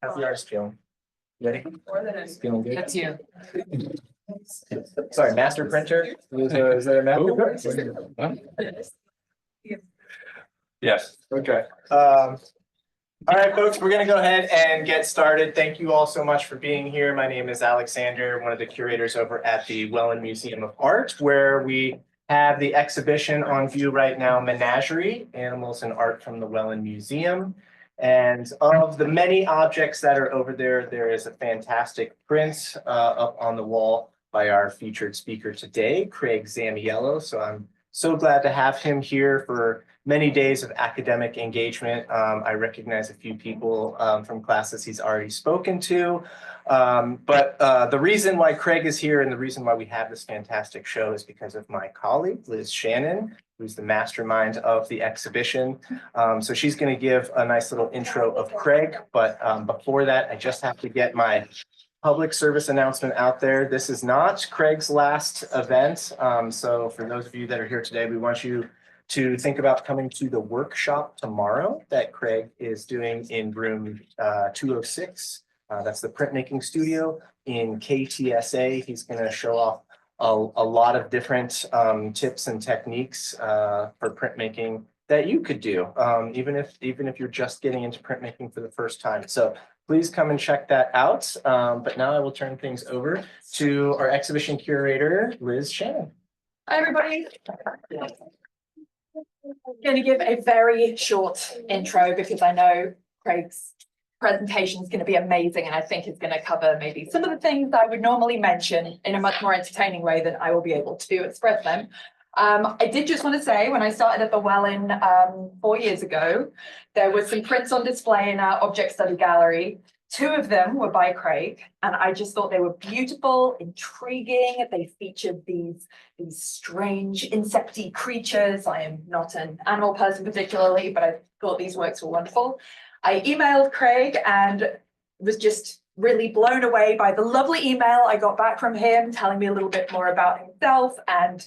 How's the artist feeling? You ready? Feeling good? That's you. Sorry, master printer? Is that a master printer? Yes. Okay. All right, folks, we're going to go ahead and get started. Thank you all so much for being here. My name is Alexander, one of the curators over at the Wellin Museum of Art, where we have the exhibition on view right now, Menagerie, Animals and Art from the Wellin Museum. And of the many objects that are over there, there is a fantastic print up on the wall by our featured speaker today, Craig Zammiello. So I'm so glad to have him here for many days of academic engagement. I recognize a few people from classes he's already spoken to. But the reason why Craig is here and the reason why we have this fantastic show is because of my colleague, Liz Shannon, who's the mastermind of the exhibition. So she's going to give a nice little intro of Craig. But before that, I just have to get my public service announcement out there. This is not Craig's last event. So for those of you that are here today, we want you to think about coming to the workshop tomorrow that Craig is doing in room 206. That's the printmaking studio in KTSA. He's going to show off a lot of different tips and techniques for printmaking that you could do, even if you're just getting into printmaking for the first time. So please come and check that out. But now I will turn things over to our exhibition curator, Liz Shannon. Hi, everybody. I'm going to give a very short intro because I know Craig's presentation is going to be amazing and I think it's going to cover maybe some of the things I would normally mention in a much more entertaining way than I will be able to express them. I did just want to say, when I started at the Wellin 4 years ago, there was some prints on display in our object study gallery. 2 of them were by Craig, and I just thought they were beautiful, intriguing. They featured these strange insecty creatures. I am not an animal person particularly, but I thought these works were wonderful. I emailed Craig and was just really blown away by the lovely email I got back from him, telling me a little bit more about himself and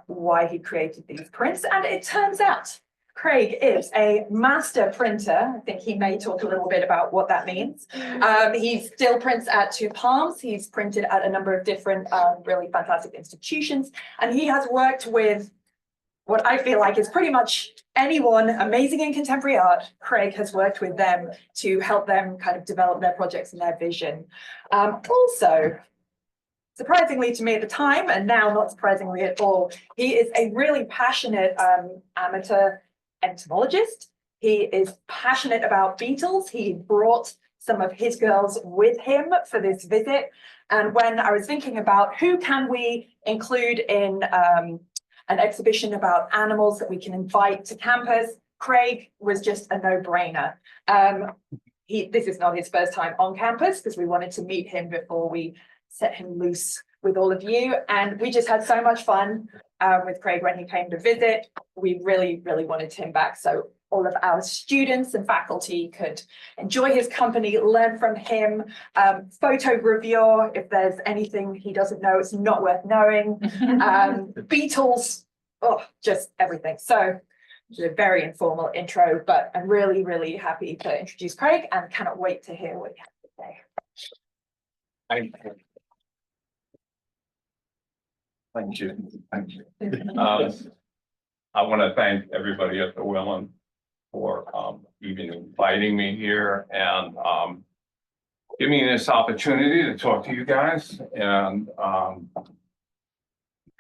why he created these prints. And it turns out Craig is a master printer. I think he may talk a little bit about what that means. He still prints at Two Palms. He's printed at a number of different really fantastic institutions. And he has worked with what I feel like is pretty much anyone amazing in contemporary art. Craig has worked with them to help them kind of develop their projects and their vision. Also, surprisingly to me at the time, and now not surprisingly at all, he is a really passionate amateur entomologist. He is passionate about beetles. He brought some of his girls with him for this visit. And when I was thinking about who can we include in an exhibition about animals that we can invite to campus, Craig was just a no-brainer. This is not his first time on campus because we wanted to meet him before we set him loose with all of you. And we just had so much fun with Craig when he came to visit. We really, really wanted him back. So all of our students and faculty could enjoy his company, learn from him, photogravure, if there's anything he doesn't know, it's not worth knowing. Beetles, oh, just everything. So it's a very informal intro, but I'm really, really happy to introduce Craig and cannot wait to hear what he has to say. Thank you. Thank you. I want to thank everybody at the Wellin for even inviting me here and giving me this opportunity to talk to you guys and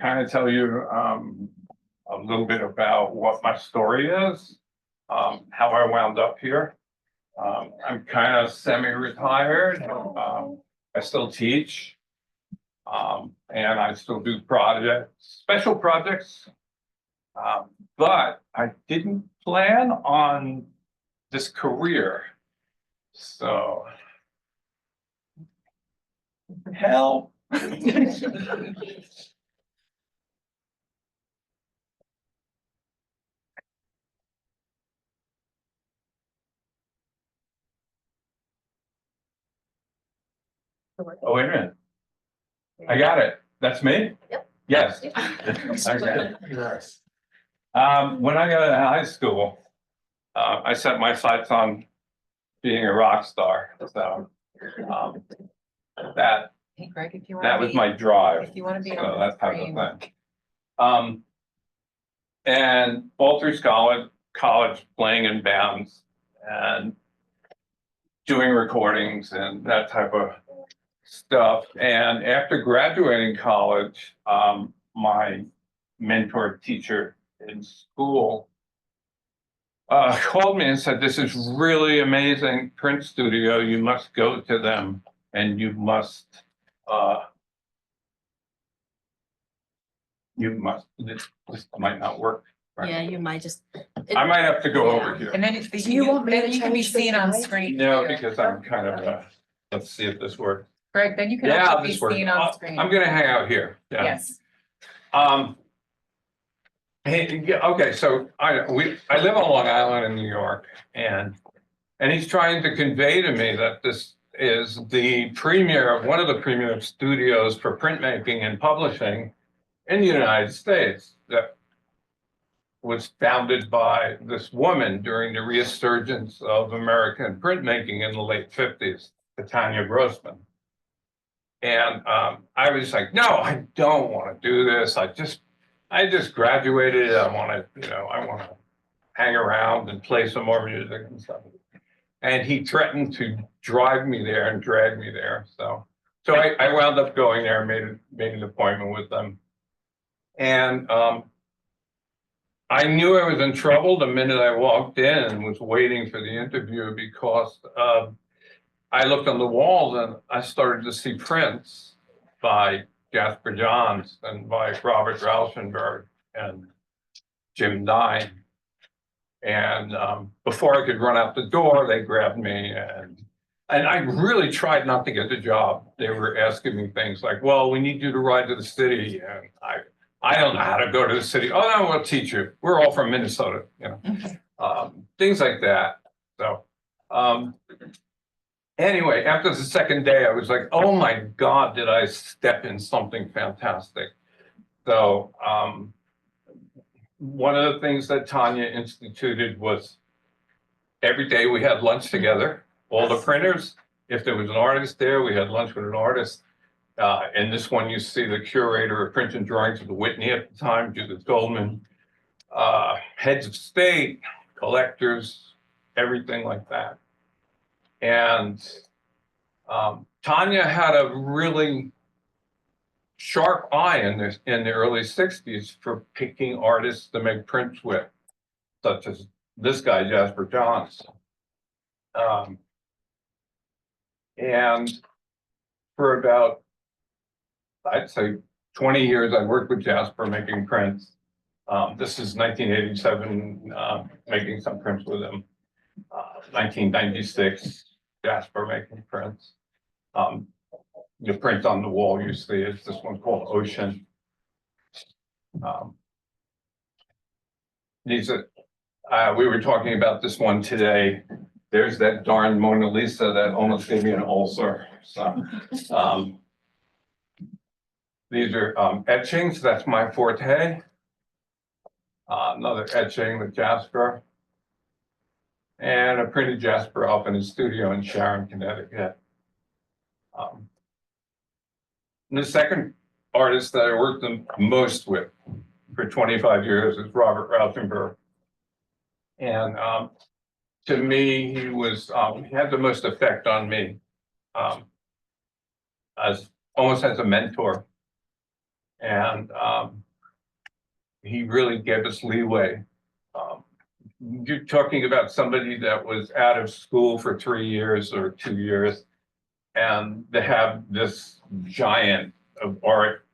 kind of tell you a little bit about what my story is, how I wound up here. I'm kind of semi-retired. I still teach. And I still do special projects, but I didn't plan on this career. So, help. Oh, wait a minute. I got it. That's me? Yep. Yes. Yep. Okay. When I got out of high school, I set my sights on being a rock star. So that Hey Greg, if you want. that was my drive. If you want to be So on the that type of screen. thing. And all through college playing in bands and doing recordings and that type of stuff. And after graduating college, my mentor teacher in school called me and said, "This is really amazing print studio. You must go to them and you must, this might not work. Right? Yeah, you might just. I might have to go over here. And then you want me to then you can be change the seen on slide? screen. No, too. because I'm kind of, let's see if this works. Greg, then you can Yeah, also be this works. seen on screen. I'm gonna hang out here. Yeah. Yes. Hey, yeah, okay, so I live on Long Island in New York, and he's trying to convey to me that this is the premier, one of the premier studios for printmaking and publishing in the United States that was founded by this woman during the resurgence of American printmaking in the late 50s, Tanya Grossman. And I was like, no, I don't want to do this. I just graduated. I want to hang around and play some more music and stuff. And he threatened to drive me there and drag me there. So I wound up going there, made an appointment with them. And I knew I was in trouble the minute I walked in and was waiting for the interview because I looked on the walls and I started to see prints by Jasper Johns and by Robert Rauschenberg and Jim Dine. And before I could run out the door, they grabbed me and I really tried not to get the job. They were asking me things like, well, we need you to ride to the city. And I don't know how to go to the city. Oh, no, we'll teach you. We're all from Minnesota, things like that. So anyway, after the second day, I was like, oh my God, did I step in something fantastic? So one of the things that Tanya instituted was every day we had lunch together, all the printers. If there was an artist there, we had lunch with an artist. In this one, you see the curator of print and drawings of the Whitney at the time, Judith Goldman, heads of state, collectors, everything like that. And Tanya had a really sharp eye in the early 60s for picking artists to make prints with, such as this guy, Jasper Johns. And for about, I'd say 20 years, I worked with Jasper making prints. This is 1987, making some prints with him. 1996, Jasper making prints. The print on the wall you see is this one called Ocean. These are, we were talking about this one today. There's that darn Mona Lisa that almost gave me an ulcer. So these are etchings. That's my forte. Another etching with Jasper. And I printed Jasper up in his studio in Sharon, Connecticut. The second artist that I worked the most with for 25 years is Robert Rauschenberg. And to me, he had the most effect on me almost as a mentor. And he really gave us leeway. You're talking about somebody that was out of school for 3 years or 2 years, and they have this giant of art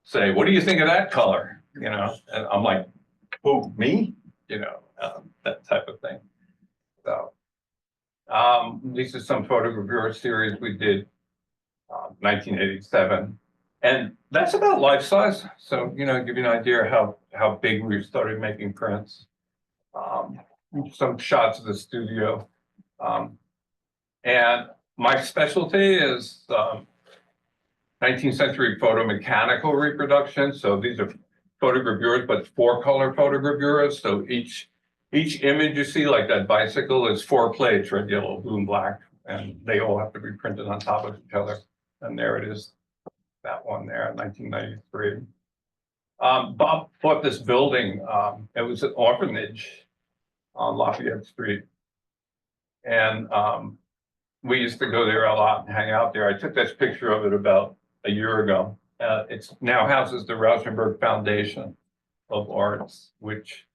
say, "What do you think of that color?" And I'm like, "Who, me?" That type of thing. So these are some photogravure series we did, 1987, and that's about life size. So give you an idea how big we started making prints. Some shots of the studio, and my specialty is 19th century photomechanical reproduction. So these are photogravures, but 4-color photogravures. So each Each image you see, like that bicycle, is 4 plates, red, yellow, blue, and black, and they all have to be printed on top of each other. And there it is, that one there, 1993. Bob bought this building. It was an orphanage on Lafayette Street. And we used to go there a lot and hang out there. I took this picture of it about a year ago. It's now houses the Rauschenberg Foundation of Arts, which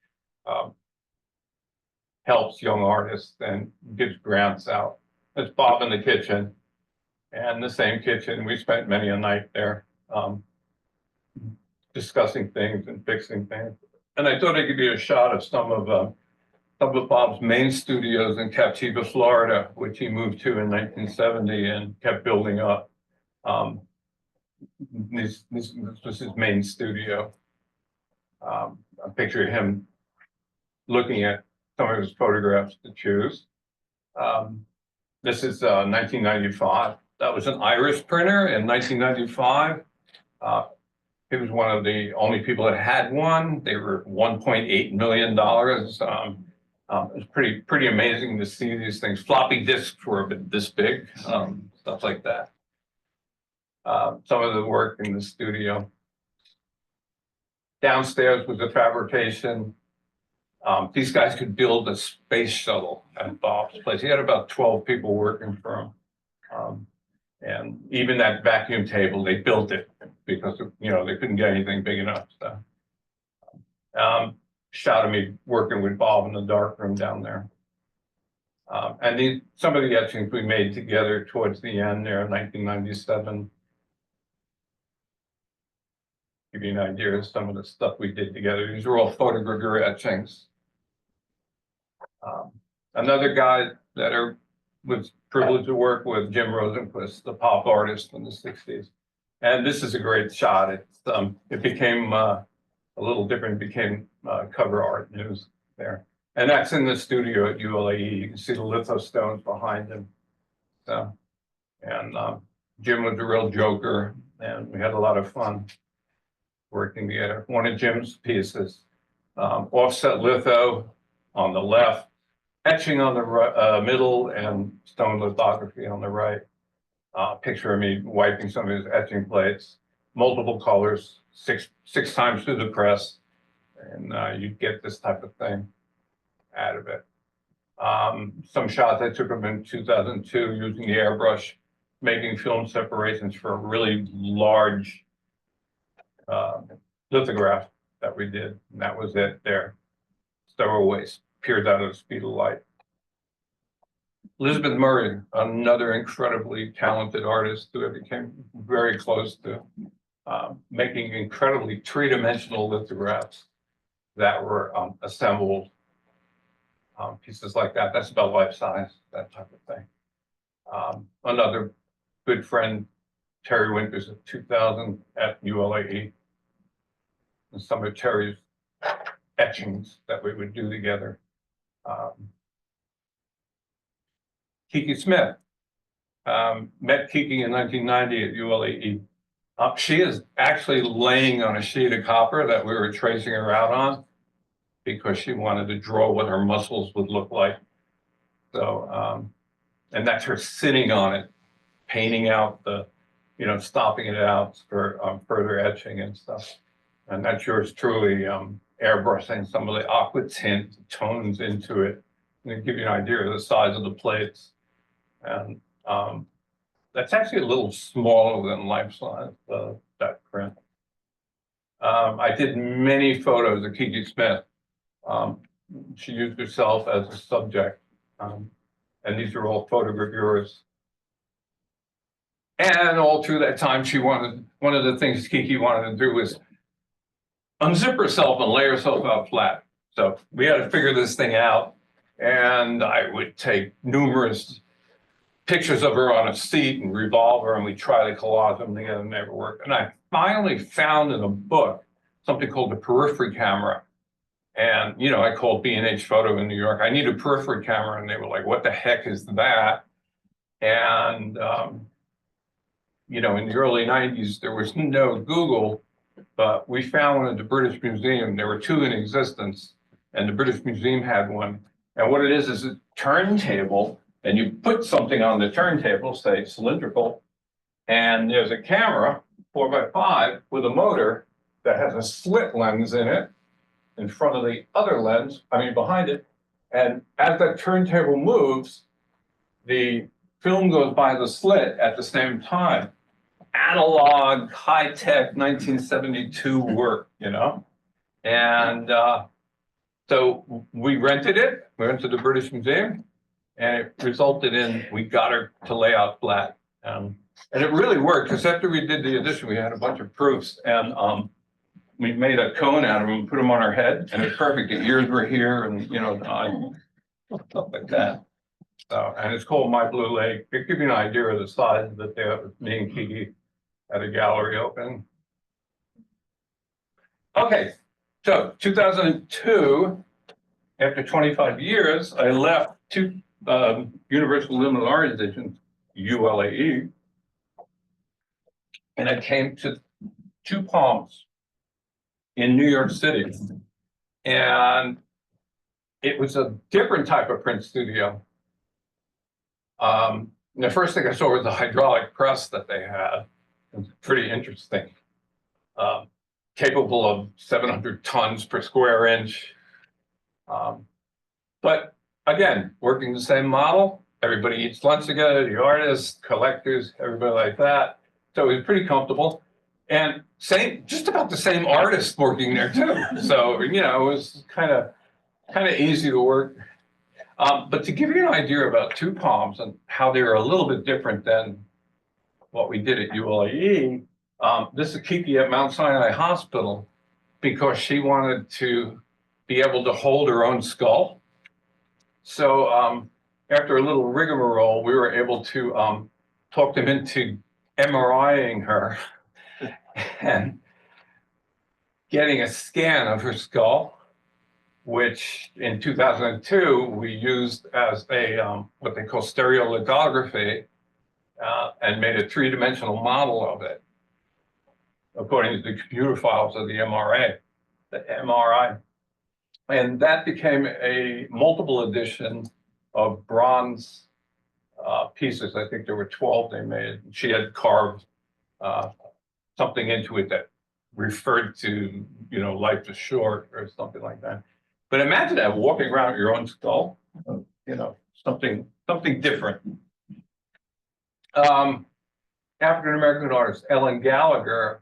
helps young artists and gives grants out. It's Bob in the kitchen, and the same kitchen. We spent many a night there discussing things and fixing things. And I thought I'd give you a shot of some of Bob's main studios in Captiva, Florida, which he moved to in 1970 and kept building up. This was his main studio. I picture him looking at some of his photographs to choose. This is 1995. That was an iris printer in 1995. He was one of the only people that had one. They were $1.8 million. It was pretty amazing to see these things. Floppy disks were a bit this big, stuff like that. Some of the work in the studio. Downstairs was a fabrication. These guys could build a space shuttle at Bob's place. He had about 12 people working for him. And even that vacuum table, they built it because, you know, they couldn't get anything big enough. So, shot of me working with Bob in the dark room down there. And some of the etchings we made together towards the end there in 1997. Give you an idea of some of the stuff we did together. These were all photogravure etchings. Another guy that was privileged to work with, Jim Rosenquist, the pop artist in the 60s. And this is a great shot. It became a little different, became cover art news there. And that's in the studio at ULAE. You can see the lithostones behind him. So, and Jim was a real joker, and we had a lot of fun working together. One of Jim's pieces, offset litho on the left, etching on the middle, and stone lithography on the right. Picture of me wiping some of his etching plates, multiple colors, six times through the press, and you get this type of thing out of it. Some shots I took him in 2002 using the airbrush, making film separations for a really large lithograph that we did, and that was it there. Stowaways peered out of the speed of light. Elizabeth Murray, another incredibly talented artist who I became very close to, making incredibly three-dimensional lithographs that were assembled. Pieces like that, that's about life size, that type of thing. Another good friend, Terry Winters, of 2000 at ULAE. And some of Terry's etchings that we would do together. Kiki Smith, met Kiki in 1990 at ULAE. She is actually laying on a sheet of copper that we were tracing her out on because she wanted to draw what her muscles would look like. So, and that's her sitting on it, painting out stopping it out for further etching and stuff. And that's yours truly, airbrushing some of the aqua tint tones into it, and to give you an idea of the size of the plates. And that's actually a little smaller than life size, that print. I did many photos of Kiki Smith. She used herself as a subject. And these are all photogravures. And all through that time, one of the things Kiki wanted to do was unzip herself and lay herself out flat. So we had to figure this thing out. And I would take numerous pictures of her on a seat and revolve her, and we try to collage them together, and never worked. And I finally found in a book something called the periphery camera. And, I called B&H Photo in New York. I need a periphery camera. And they were like, what the heck is that? And, in the early 90s, there was no Google, but we found one at the British Museum. There were two in existence. and the British Museum had one. And what it is a turntable, and you put something on the turntable, say cylindrical, and there's a camera, 4x5, with a motor that has a slit lens in it, in front of the other lens, behind it. And as that turntable moves, the film goes by the slit at the same time. Analog, high-tech 1972 work, And so we rented it, we went to the British Museum, and it resulted in, we got her to lay out flat. And it really worked, because after we did the edition, we had a bunch of proofs, and we made a cone out of them, put them on our head, and it's perfect. The ears were here, and stuff like that. So, and it's called My Blue Lake. It gives you an idea of the size that they have, me and Kiki at a gallery open. Okay, so 2002, after 25 years, I left two Universal Limited Art Editions, ULAE, and I came to Two Palms in New York City. And it was a different type of print studio. The first thing I saw was the hydraulic press that they had. It was pretty interesting. Capable of 700 tons per square inch. But again, working the same model, everybody eats lunch together, the artists, collectors, everybody like that. So it was pretty comfortable. And just about the same artist working there too. So, it was kind of easy to work. But to give you an idea about Two Palms and how they were a little bit different than what we did at ULAE, this is Kiki at Mount Sinai Hospital, because she wanted to be able to hold her own skull. So after a little rigmarole, we were able to talk them into MRIing her and getting a scan of her skull, which in 2002 we used as a what they call stereolithography, and made a three-dimensional model of it, according to the computer files of the MRI. And that became a multiple edition of bronze pieces. I think there were 12 they made. She had carved something into it that referred to, life is short or something like that. But imagine that, walking around with your own skull, something different. African-American artist Ellen Gallagher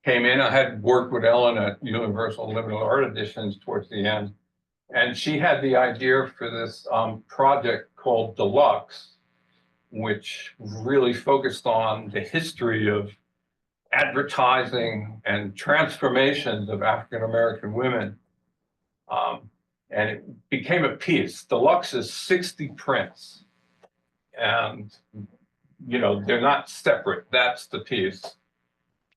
came in. I had worked with Ellen at Universal Limited Art Editions towards the end. And she had the idea for this project called Deluxe, which really focused on the history of advertising and transformations of African-American women. And it became a piece. Deluxe is 60 prints. And, they're not separate. That's the piece.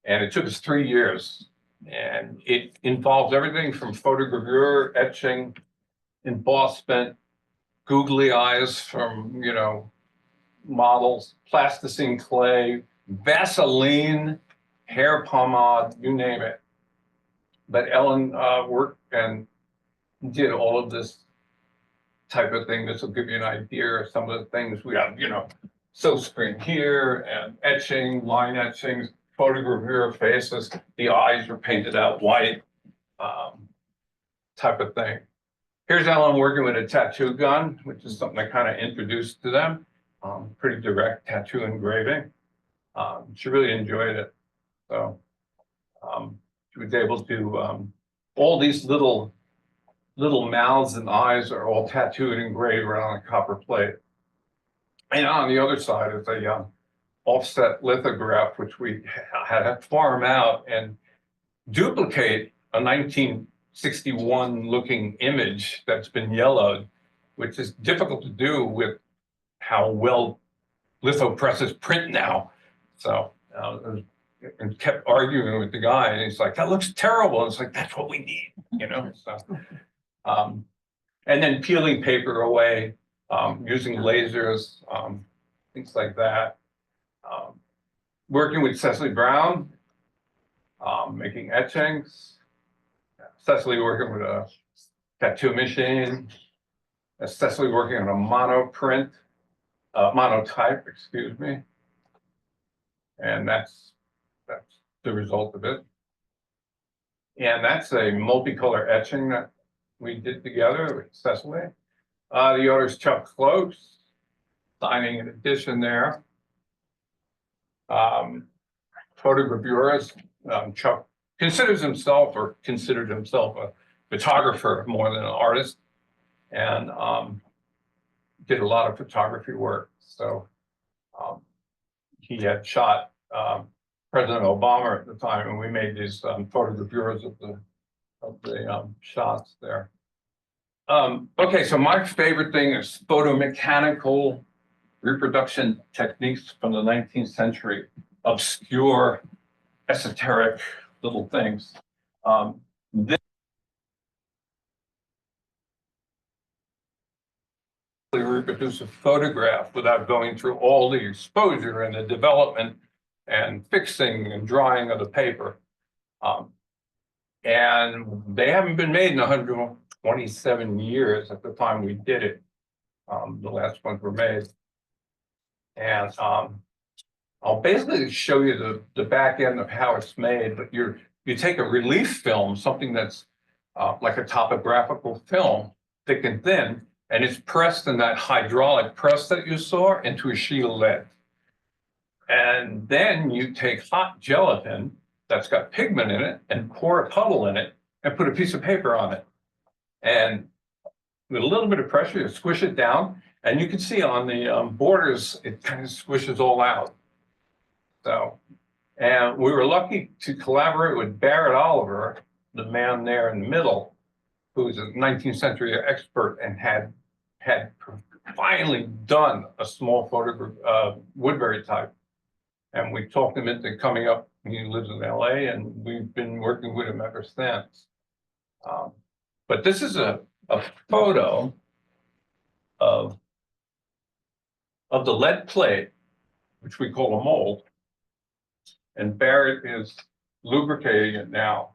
And it took us 3 years. And it involves everything from photogravure, etching, embossment, googly eyes from, models, plasticine clay, Vaseline, hair pomade, you name it. But Ellen worked and did all of this type of thing. This will give you an idea of some of the things we have, silk screen here, and etching, line etchings, photogravure faces. The eyes are painted out white, type of thing. Here's Ellen working with a tattoo gun, which is something I kind of introduced to them. Pretty direct tattoo engraving. She really enjoyed it. So she was able to, all these little mouths and eyes are all tattooed and engraved on a copper plate. And on the other side is a offset lithograph, which we had to farm out and duplicate a 1961 looking image that's been yellowed, which is difficult to do with how well litho presses print now. So and kept arguing with the guy, and he's like, that looks terrible. And it's like, that's what we need, So, and then peeling paper away, using lasers, things like that. Working with Cecily Brown, making etchings. Cecily working with a tattoo machine, especially working on a monotype, excuse me. And that's the result of it. And that's a multicolor etching that we did together with Cecily. The artist Chuck Close, signing an edition there. Photogravures, Chuck considers himself or considered himself a photographer more than an artist, and did a lot of photography work. So he had shot President Obama at the time, and we made these photogravures of the shots there. Okay, so my favorite thing is photomechanical reproduction techniques from the 19th century, obscure, esoteric little things. This reproduce a photograph without going through all the exposure and the development and fixing and drying of the paper. And they haven't been made in 127 years at the time we did it. The last ones were made. And I'll basically show you the back end of how it's made, but you take a relief film, something that's like a topographical film, thick and thin, and it's pressed in that hydraulic press that you saw into a sheet of lead. And then you take hot gelatin that's got pigment in it and pour a puddle in it and put a piece of paper on it. And with a little bit of pressure, you squish it down, and you can see on the borders, it kind of squishes all out. So, and we were lucky to collaborate with Barrett Oliver, the man there in the middle, who's a 19th century expert and had finally done a small photograph, Woodbury type. And we talked him into coming up. He lives in LA, and we've been working with him ever since. But this is a photo of the lead plate, which we call a mold. And Barrett is lubricating it now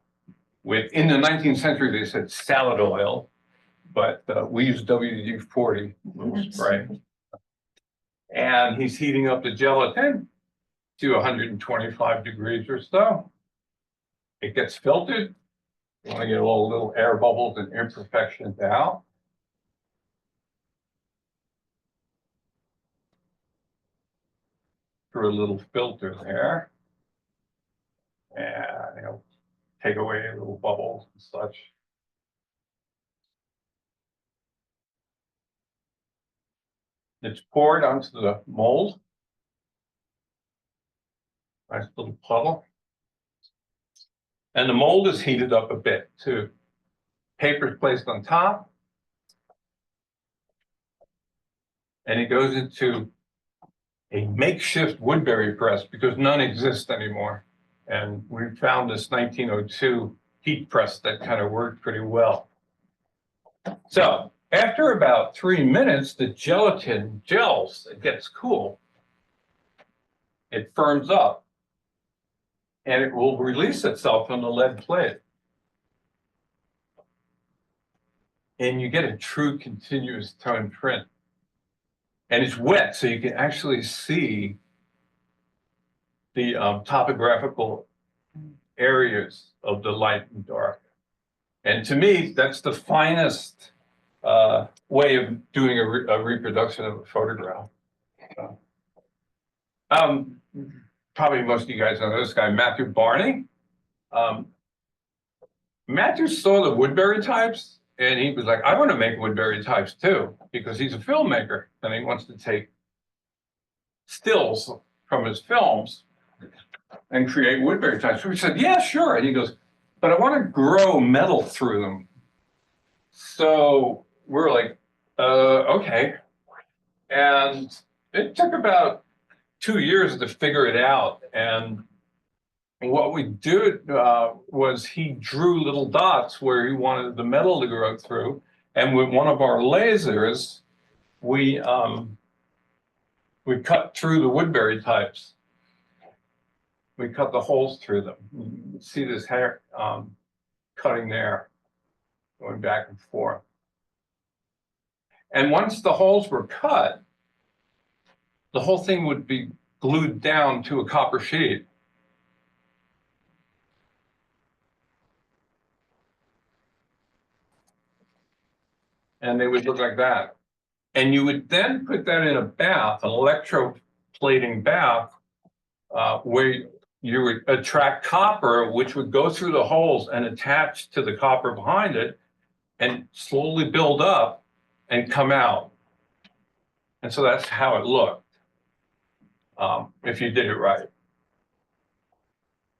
with, in the 19th century, they said salad oil, but we use WD-40 spray. And he's heating up the gelatin to 125 degrees or so. It gets filtered. You want to get all the little air bubbles and imperfections out. Through a little filter there. And take away little bubbles and such. It's poured onto the mold. Nice little puddle. And the mold is heated up a bit too. Paper's placed on top. And it goes into a makeshift Woodbury press because none exist anymore. And we found this 1902 heat press that kind of worked pretty well. So after about 3 minutes, the gelatin gels, it gets cool. It firms up and it will release itself on the lead plate. And you get a true continuous tone print. And it's wet, so you can actually see the topographical areas of the light and dark. And to me, that's the finest way of doing a reproduction of a photograph. Probably most of you guys know this guy, Matthew Barney. Matthew saw the Woodbury types, and he was like, I want to make Woodbury types too, because he's a filmmaker, and he wants to take stills from his films and create Woodbury types. So we said, yeah, sure. And he goes, but I want to grow metal through them. So we're like, okay. And it took about 2 years to figure it out. And what we did was he drew little dots where he wanted the metal to grow through. And with one of our lasers, we cut through the Woodbury types. We cut the holes through them. You see this hair cutting there. going back and forth. And once the holes were cut, the whole thing would be glued down to a copper sheet. And they would look like that. And you would then put that in a bath, an electroplating bath, where you would attract copper, which would go through the holes and attach to the copper behind it and slowly build up and come out. And so that's how it looked, if you did it right.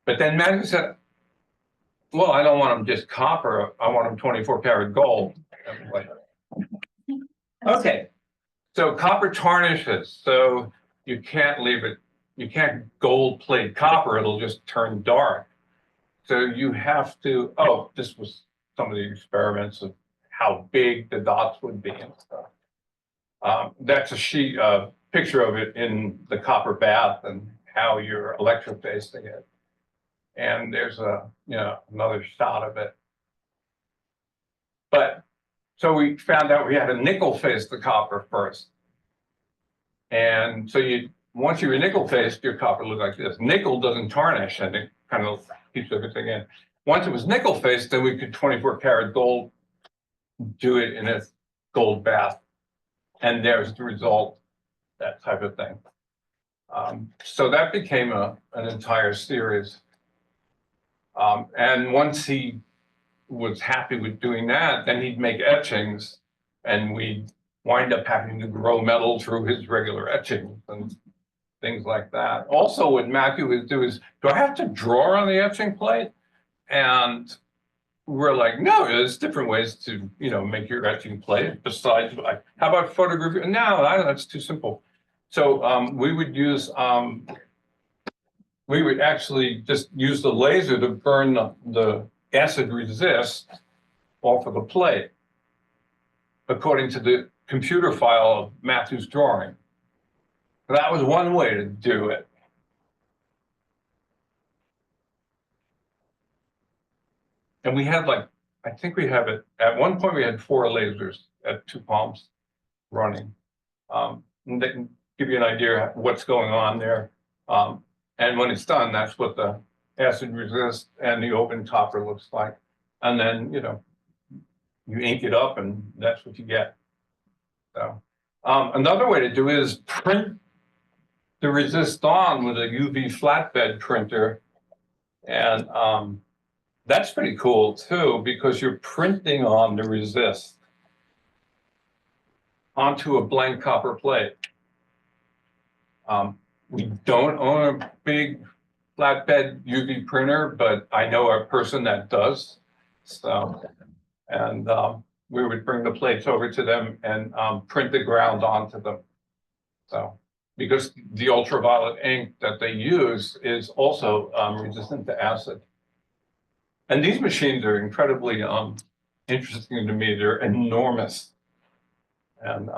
But then Matthew said, well, I don't want them just copper, I want them 24 karat gold. Okay, so copper tarnishes, so you can't leave it, you can't gold plate copper, it'll just turn dark. So you have to, oh, this was some of the experiments of how big the dots would be and stuff. That's a picture of it in the copper bath and how you're electrofacing it. And there's another shot of it. But so we found out we had to nickel face the copper first. And so once you were nickel faced, your copper looked like this. Nickel doesn't tarnish and it kind of keeps everything in. Once it was nickel faced, then we could 24 karat gold, do it in a gold bath. And there's the result, that type of thing. So that became an entire series. And once he was happy with doing that, then he'd make etchings, and we'd wind up having to grow metal through his regular etchings and things like that. Also, what Matthew would do is, do I have to draw on the etching plate? And we're like, no, there's different ways to, make your etching plate besides, like, how about photography? No, that's too simple. So we would use, we would actually just use the laser to burn the acid resist off of the plate, according to the computer file of Matthew's drawing. That was one way to do it. And we had I think we have it, at one point we had 4 lasers at 2 palms running. And they can give you an idea of what's going on there. And when it's done, that's what the acid resist and the open copper looks like. And then, you ink it up and that's what you get. So another way to do it is print the resist on with a UV flatbed printer. And that's pretty cool too, because you're printing on the resist onto a blank copper plate. We don't own a big flatbed UV printer, but I know a person that does. So, and we would bring the plates over to them and print the ground onto them. So, because the ultraviolet ink that they use is also resistant to acid. And these machines are incredibly interesting to me. They're enormous. And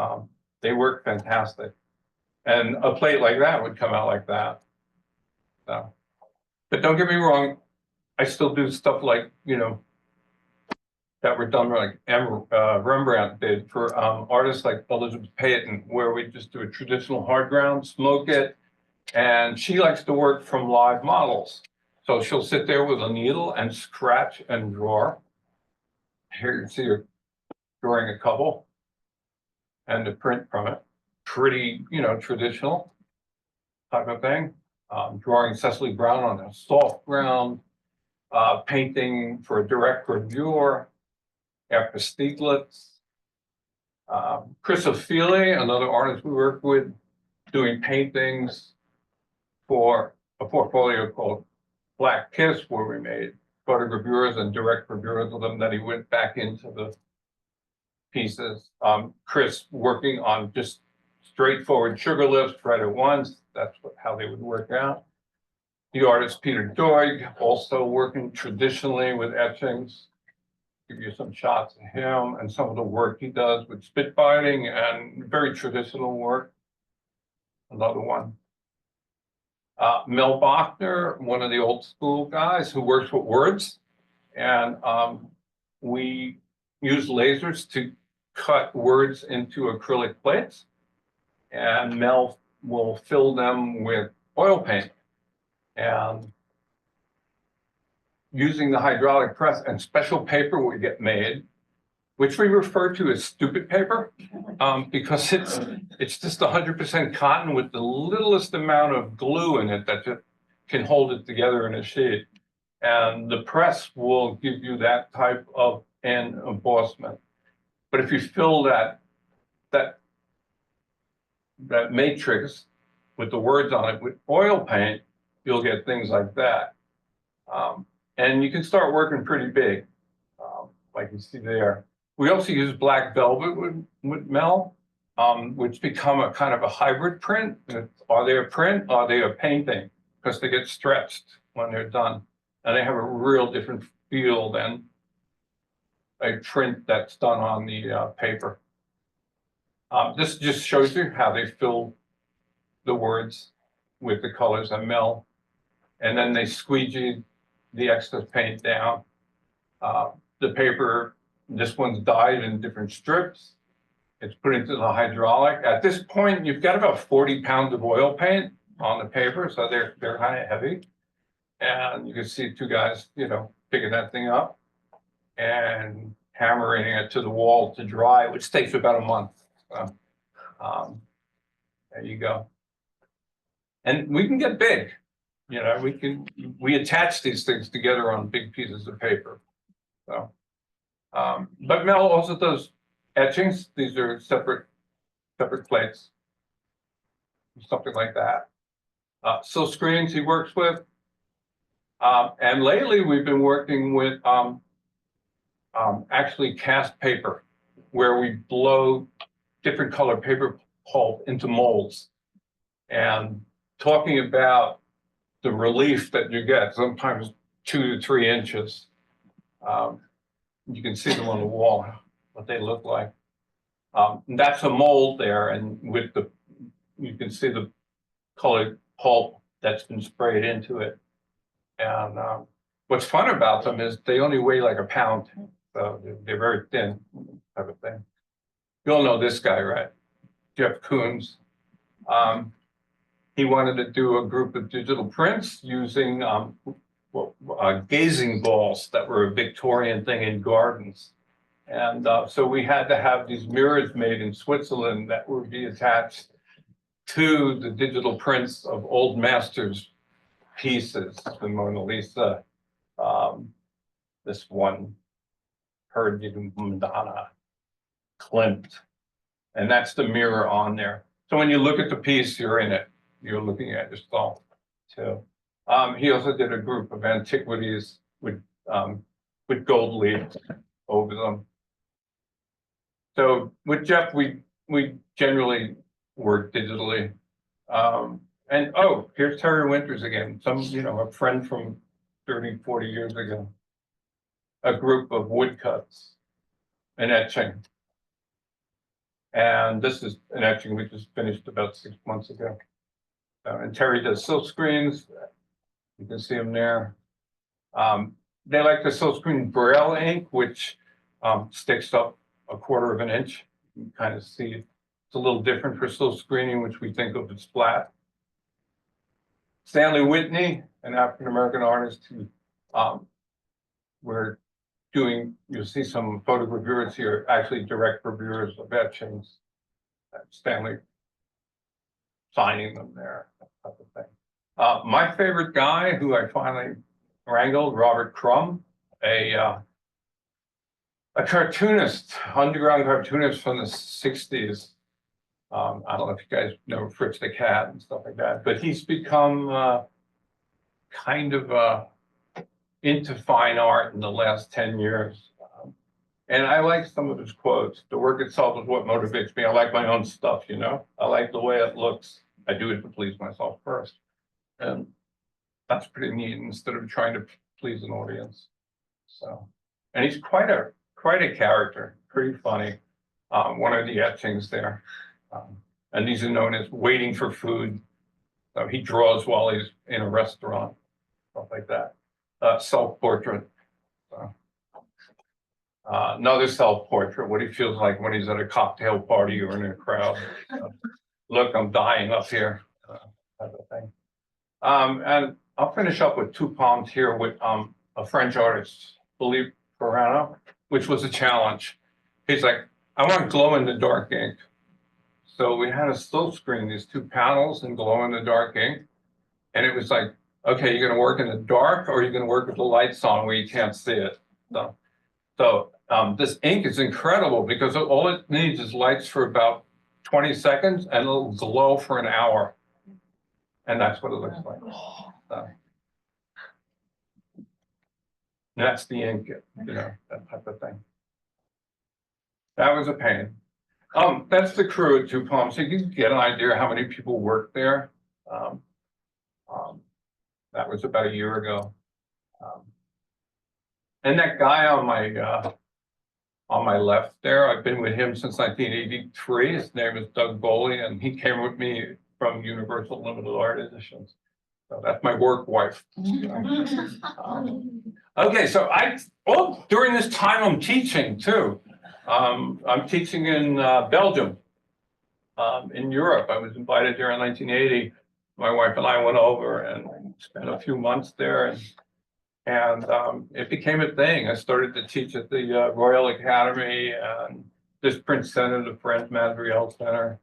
they work fantastic. And a plate like that would come out like that. So, but don't get me wrong, I still do stuff like, that were done like Rembrandt did for artists like Elizabeth Payton, where we just do a traditional hard ground, smoke it, and she likes to work from live models. So she'll sit there with a needle and scratch and draw. Here you can see her drawing a couple and the print from it. Pretty, traditional type of thing. Drawing Cecily Brown on a soft ground, painting for a direct reviewer after Stieglitz. Chris O'Feely, another artist we work with, doing paintings for a portfolio called Black Kiss, where we made photogravures and direct gravures of them that he went back into the pieces. Chris working on just straightforward sugar lifts right at once. That's how they would work out. The artist Peter Doig, also working traditionally with etchings. Give you some shots of him and some of the work he does with spit binding and very traditional work. Another one. Mel Bachner, one of the old school guys who works with words. And we use lasers to cut words into acrylic plates. And Mel will fill them with oil paint. And using the hydraulic press and special paper would get made, which we refer to as stupid paper, because it's just 100% cotton with the littlest amount of glue in it that just can hold it together in a sheet. And the press will give you that type of an embossment. But if you fill that matrix with the words on it with oil paint, you'll get things like that. And you can start working pretty big, like you see there. We also use black velvet with Mel, which become a kind of a hybrid print. Are they a print? Are they a painting? Because they get stretched when they're done. And they have a real different feel than a print that's done on the paper. This just shows you how they fill the words with the colors of Mel. And then they squeegee the excess paint down. The paper, this one's dyed in different strips. It's put into the hydraulic. At this point, you've got about 40 pounds of oil paint on the paper, so they're kind of heavy. And you can see two guys, picking that thing up and hammering it to the wall to dry, which takes about a month. So, there you go. And we can get big. We attach these things together on big pieces of paper. So, but Mel also does etchings. These are separate plates, something like that. Silk screens he works with. And lately we've been working with actually cast paper, where we blow different color paper pulp into molds. And talking about the relief that you get, sometimes 2 to 3 inches. You can see them on the wall, what they look like. That's a mold there, and you can see the colored pulp that's been sprayed into it. And what's fun about them is they only weigh like a pound, so they're very thin type of thing. You'll know this guy, right? Jeff Koons. He wanted to do a group of digital prints using gazing balls that were a Victorian thing in gardens. And so we had to have these mirrors made in Switzerland that would be attached to the digital prints of old masters' pieces, the Mona Lisa, this one, Herdic Madonna, Klimt, and that's the mirror on there. So when you look at the piece, you're in it. You're looking at yourself too. He also did a group of antiquities with gold leaf over them. So with Jeff, we generally work digitally. And oh, here's Terry Winters again. A friend from 30, 40 years ago. A group of woodcuts and etching. And this is an etching we just finished about 6 months ago. And Terry does silk screens. You can see them there. They like the silk screen Braille ink, which sticks up 1/4 of an inch. You can kind of see it. It's a little different for silk screening, which we think of as flat. Stanley Whitney, an African-American artist who we're doing, you'll see some photogravures here, actually direct gravures of etchings. Stanley signing them there, that type of thing. My favorite guy who I finally wrangled, Robert Crumb, a cartoonist, underground cartoonist from the 60s. I don't know if you guys know Fritz the Cat and stuff like that, but he's become kind of into fine art in the last 10 years. And I like some of his quotes. The work itself is what motivates me. I like my own stuff, I like the way it looks. I do it to please myself first. And that's pretty neat instead of trying to please an audience. So, and he's quite a character, pretty funny. One of the etchings there. And these are known as waiting for food. So he draws while he's in a restaurant, stuff like that. Self-portrait. So. Another self-portrait, what he feels like when he's at a cocktail party or in a crowd. Look, I'm dying up here, type of thing. And I'll finish up with two poems here with a French artist, Philippe Perano, which was a challenge. He's like, I want glow in the dark ink. So we had a still screen, these two panels and glow in the dark ink. And it was like, okay, you're gonna work in the dark or you're gonna work with the lights on where you can't see it. So this ink is incredible because all it needs is lights for about 20 seconds and it'll glow for an hour. And that's what it looks like. So, that's the ink, that type of thing. That was a pain. That's the crew at Two Palms. So you can get an idea how many people work there. That was about a year ago. And that guy on my left there, I've been with him since 1983. His name is Doug Boley, and he came with me from Universal Limited Art Editions. So that's my work wife. Okay, so during this time I'm teaching too. I'm teaching in Belgium, in Europe. I was invited there in 1980. My wife and I went over and spent a few months there, and it became a thing. I started to teach at the Royal Academy and this Prince Center, the Friends Menagerie Center,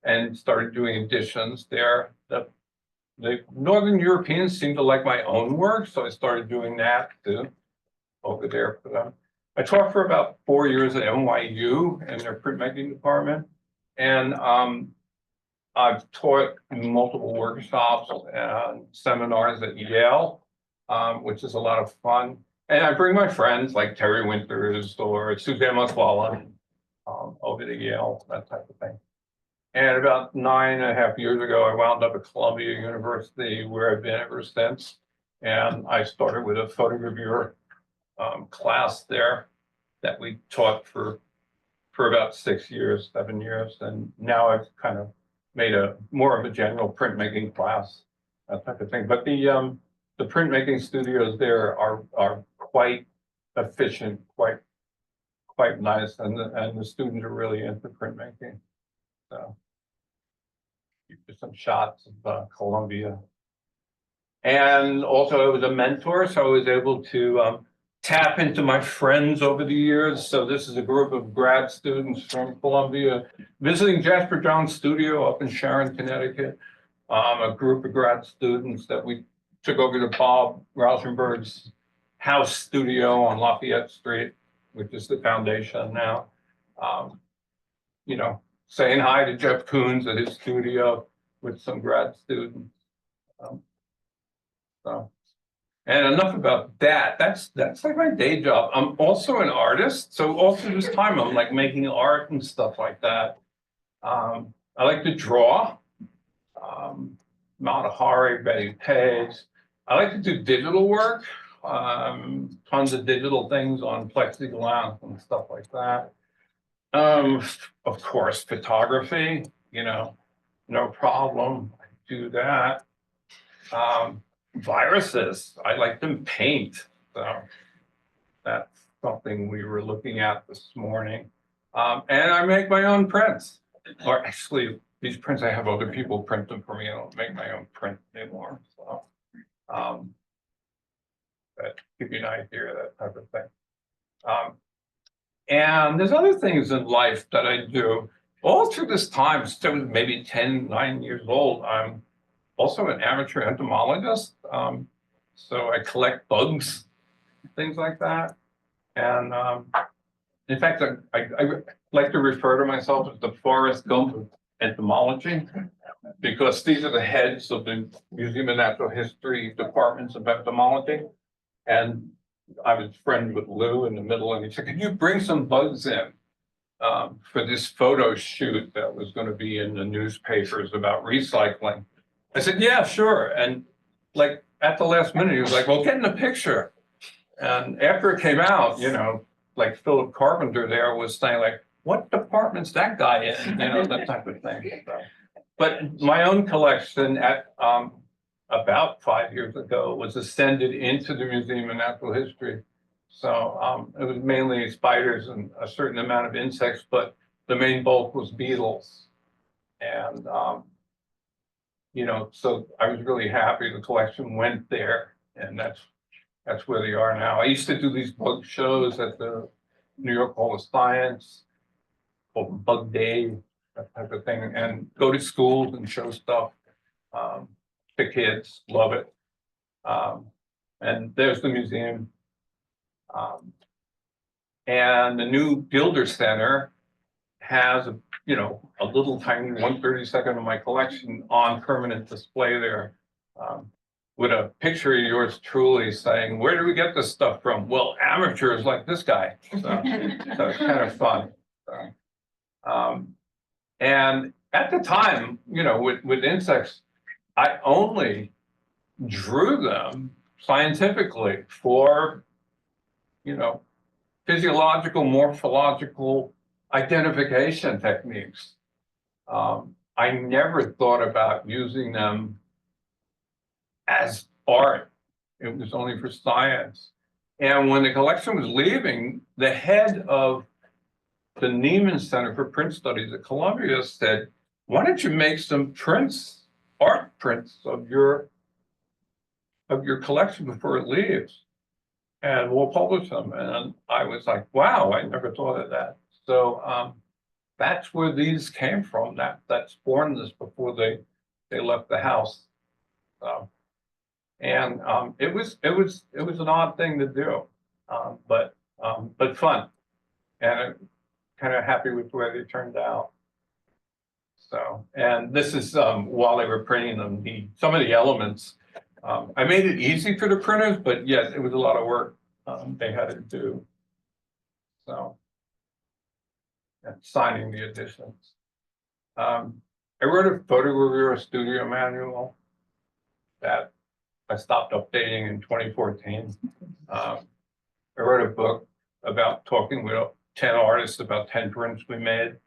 and started doing editions there. The Northern Europeans seemed to like my own work, so I started doing that too over there for them. I taught for about 4 years at NYU in their printmaking department, and I've taught multiple workshops and seminars at Yale, which is a lot of fun. And I bring my friends like Terry Winters or Suzanne McClellan over to Yale, that type of thing. And about 9.5 years ago, I wound up at Columbia University, where I've been ever since. And I started with a photogravure class there that we taught for about 6 years, 7 years. And now I've kind of made more of a general printmaking class, that type of thing. But the printmaking studios there are quite efficient, quite nice, and the students are really into printmaking. So some shots of Columbia. And also I was a mentor, so I was able to tap into my friends over the years. So this is a group of grad students from Columbia visiting Jasper John's studio up in Sharon, Connecticut. A group of grad students that we took over to Bob Rauschenberg's house studio on Lafayette Street, which is the foundation now. Saying hi to Jeff Koons at his studio with some grad students. And enough about that. That's like my day job. I'm also an artist, so also this time I'm like making art and stuff like that. I like to draw. Mata Hari, Betty Page. I like to do digital work. Tons of digital things on plexiglass and stuff like that. Of course, photography, no problem. I do that. Viruses, I like them paint. So that's something we were looking at this morning. And I make my own prints. Or actually, these prints, I have other people print them for me. I don't make my own print anymore. So that give you an idea of that type of thing. And there's other things in life that I do. All through this time, still maybe 9 years old, I'm also an amateur entomologist. So I collect bugs, things like that. And in fact, I like to refer to myself as the Forrest Gump of entomology, because these are the heads of the Museum of Natural History departments of entomology. And I was friends with Lou in the middle, and he said, "Can you bring some bugs in for this photo shoot that was going to be in the newspapers about recycling?" I said, "Yeah, sure." And like at the last minute, he was like, "Well, get in the picture." And after it came out, like Philip Carpenter there was saying like, "What department's that guy in?" That type of thing. So, but my own collection at about 5 years ago was ascended into the Museum of Natural History. So it was mainly spiders and a certain amount of insects, but the main bulk was beetles. And so I was really happy the collection went there, and that's where they are now. I used to do these bug shows at the New York Hall of Science, or Bug Day, that type of thing, and go to schools and show stuff. The kids love it. And there's the museum. And the new Builder Center has a little tiny 1/32 of my collection on permanent display there. With a picture of yours truly saying, where do we get this stuff from? Well, amateurs like this guy. So it's kind of fun. And at the time, with insects, I only drew them scientifically for, physiological, morphological identification techniques. I never thought about using them as art. It was only for science. And when the collection was leaving, the head of the Neiman Center for Print Studies at Columbia said, why don't you make some prints, art prints of your collection before it leaves? And we'll publish them. And I was like, wow, I never thought of that. So that's where these came from. That's born this before they left the house. And it was an odd thing to do, but fun. And I'm kind of happy with the way they turned out. So, and this is while they were printing them, some of the elements. I made it easy for the printers, but yes, it was a lot of work they had to do. So, and signing the editions. I wrote a photo reviewer studio manual that I stopped updating in 2014. I wrote a book about talking with 10 artists about 10 prints we made.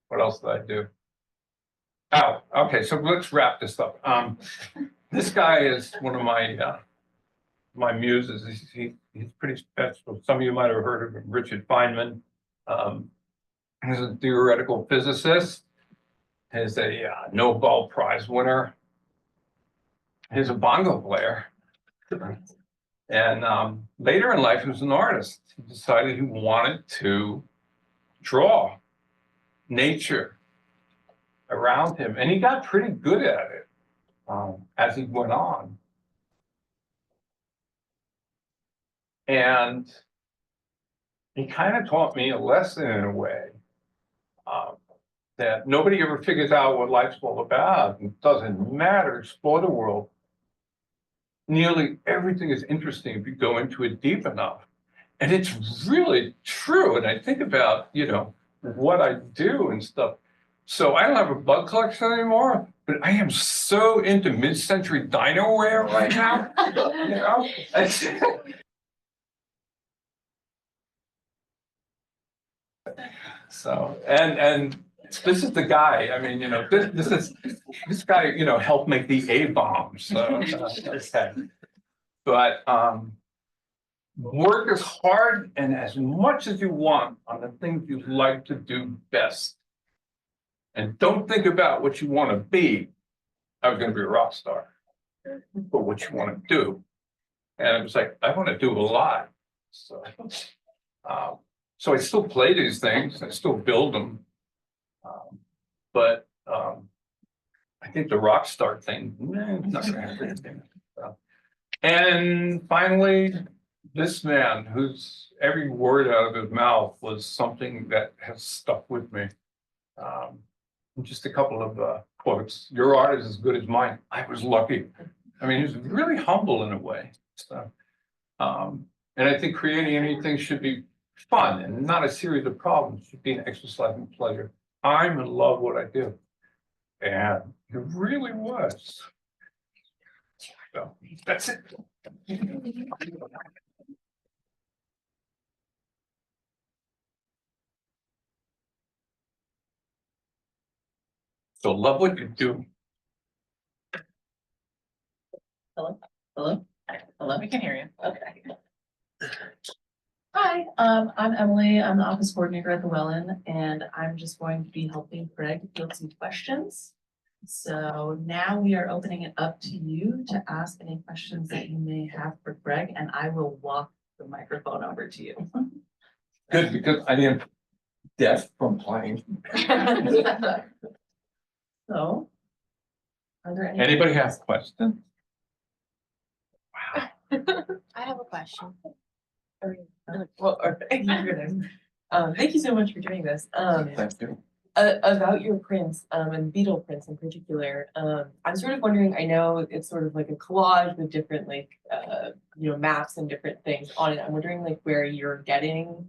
What else did I do? Oh, okay, so let's wrap this up. This guy is one of my muses. He's pretty special. Some of you might have heard of him, Richard Feynman. He's a theoretical physicist. He's a Nobel Prize winner. He's a bongo player. And later in life, he was an artist. He decided he wanted to draw nature around him. And he got pretty good at it as he went on. And he kind of taught me a lesson in a way that nobody ever figures out what life's all about. It doesn't matter. Explore the world. Nearly everything is interesting if you go into it deep enough. And it's really true. And I think about, what I do and stuff. So I don't have a bug collection anymore, but I am so into mid-century dino wear right now. So, and this is the guy. I mean, this guy, helped make the A-bomb. So, okay. But work as hard and as much as you want on the things you like to do best. And don't think about what you want to be. I was going to be a rock star, but what you want to do. And it was like, I want to do a lot. So, so I still play these things. I still build them. But I think the rock star thing, not going to happen. And finally, this man, whose every word out of his mouth was something that has stuck with me. Just a couple of quotes. Your art is as good as mine. I was lucky. I mean, he's really humble in a way. So, and I think creating anything should be fun and not a series of problems. It should be an exercise in pleasure. I'm in love with what I do. And it really was. So that's it. So love what you do. Hello? Hello? Hello, we can hear you. Okay. Hi, I'm Emily. I'm the office coordinator at the Wellin, and I'm just going to be helping Craig field some questions. So now we are opening it up to you to ask any questions that you may have for Craig, and I will walk the microphone over to you. Good, because I am deaf from playing. So, are there any? Anybody have questions? I have a question. Thank you so much for doing this. Thank you. About your prints, and beetle prints in particular, I'm sort of wondering, I know it's sort of like a collage with different maps and different things on it. I'm wondering like where you're getting,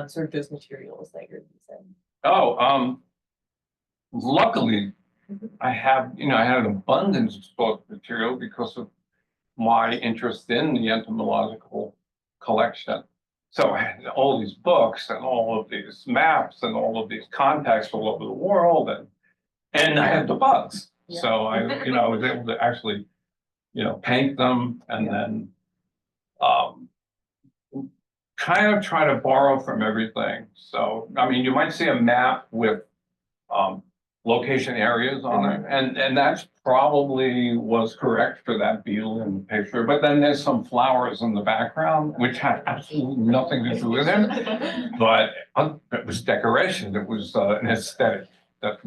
sort of those materials that you're using. Oh, luckily, I had an abundance of book material because of my interest in the entomological collection. So I had all these books and all of these maps and all of these contacts all over the world, and I had the bugs. Yeah. So I was able to actually, paint them and then kind of try to borrow from everything. So, I mean, you might see a map with location areas on it, and that's probably was correct for that beetle in the picture. But then there's some flowers in the background, which had absolutely nothing to do with him. But it was decoration. It was an aesthetic that.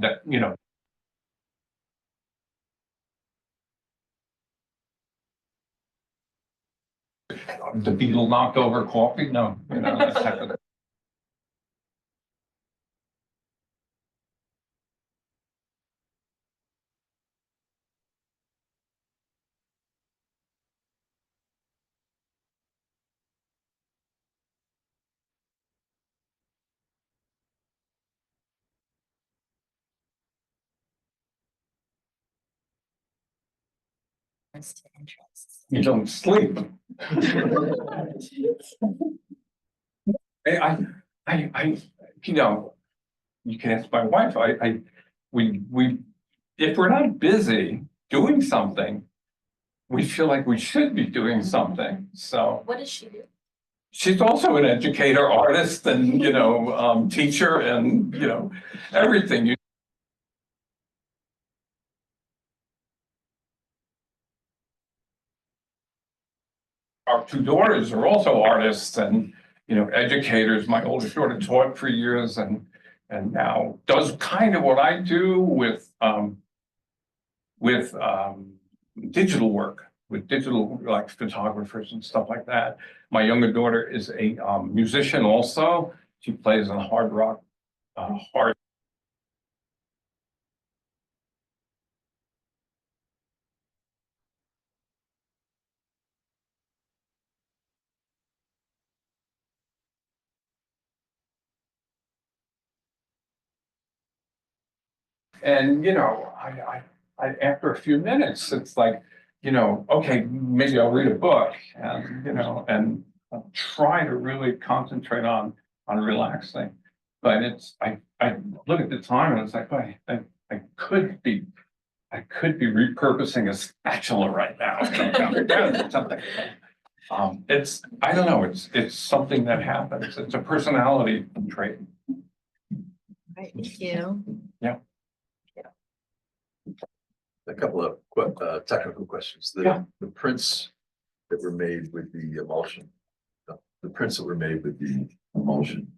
The beetle knocked over coffee? No, that type of. You don't sleep. I, you can ask my wife, we, if we're not busy doing something, we feel like we should be doing something, so. What does she do? She's also an educator, artist, and, teacher, and, everything. Our two daughters are also artists and, educators. My oldest daughter taught for years and now does kind of what I do with digital work, with digital like photographers and stuff like that. My younger daughter is a musician also. She plays in hard rock, hard. And, after a few minutes, it's like, okay, maybe I'll read a book and, and I'll try to really concentrate on relaxing. But I look at the time and it's like, I could be repurposing a spatula right now. Something. I don't know, it's something that happens. It's a personality trait. Right, thank you. A couple of technical questions. Yeah. The prints that were made with the emulsion, the prints that were made with the emulsion,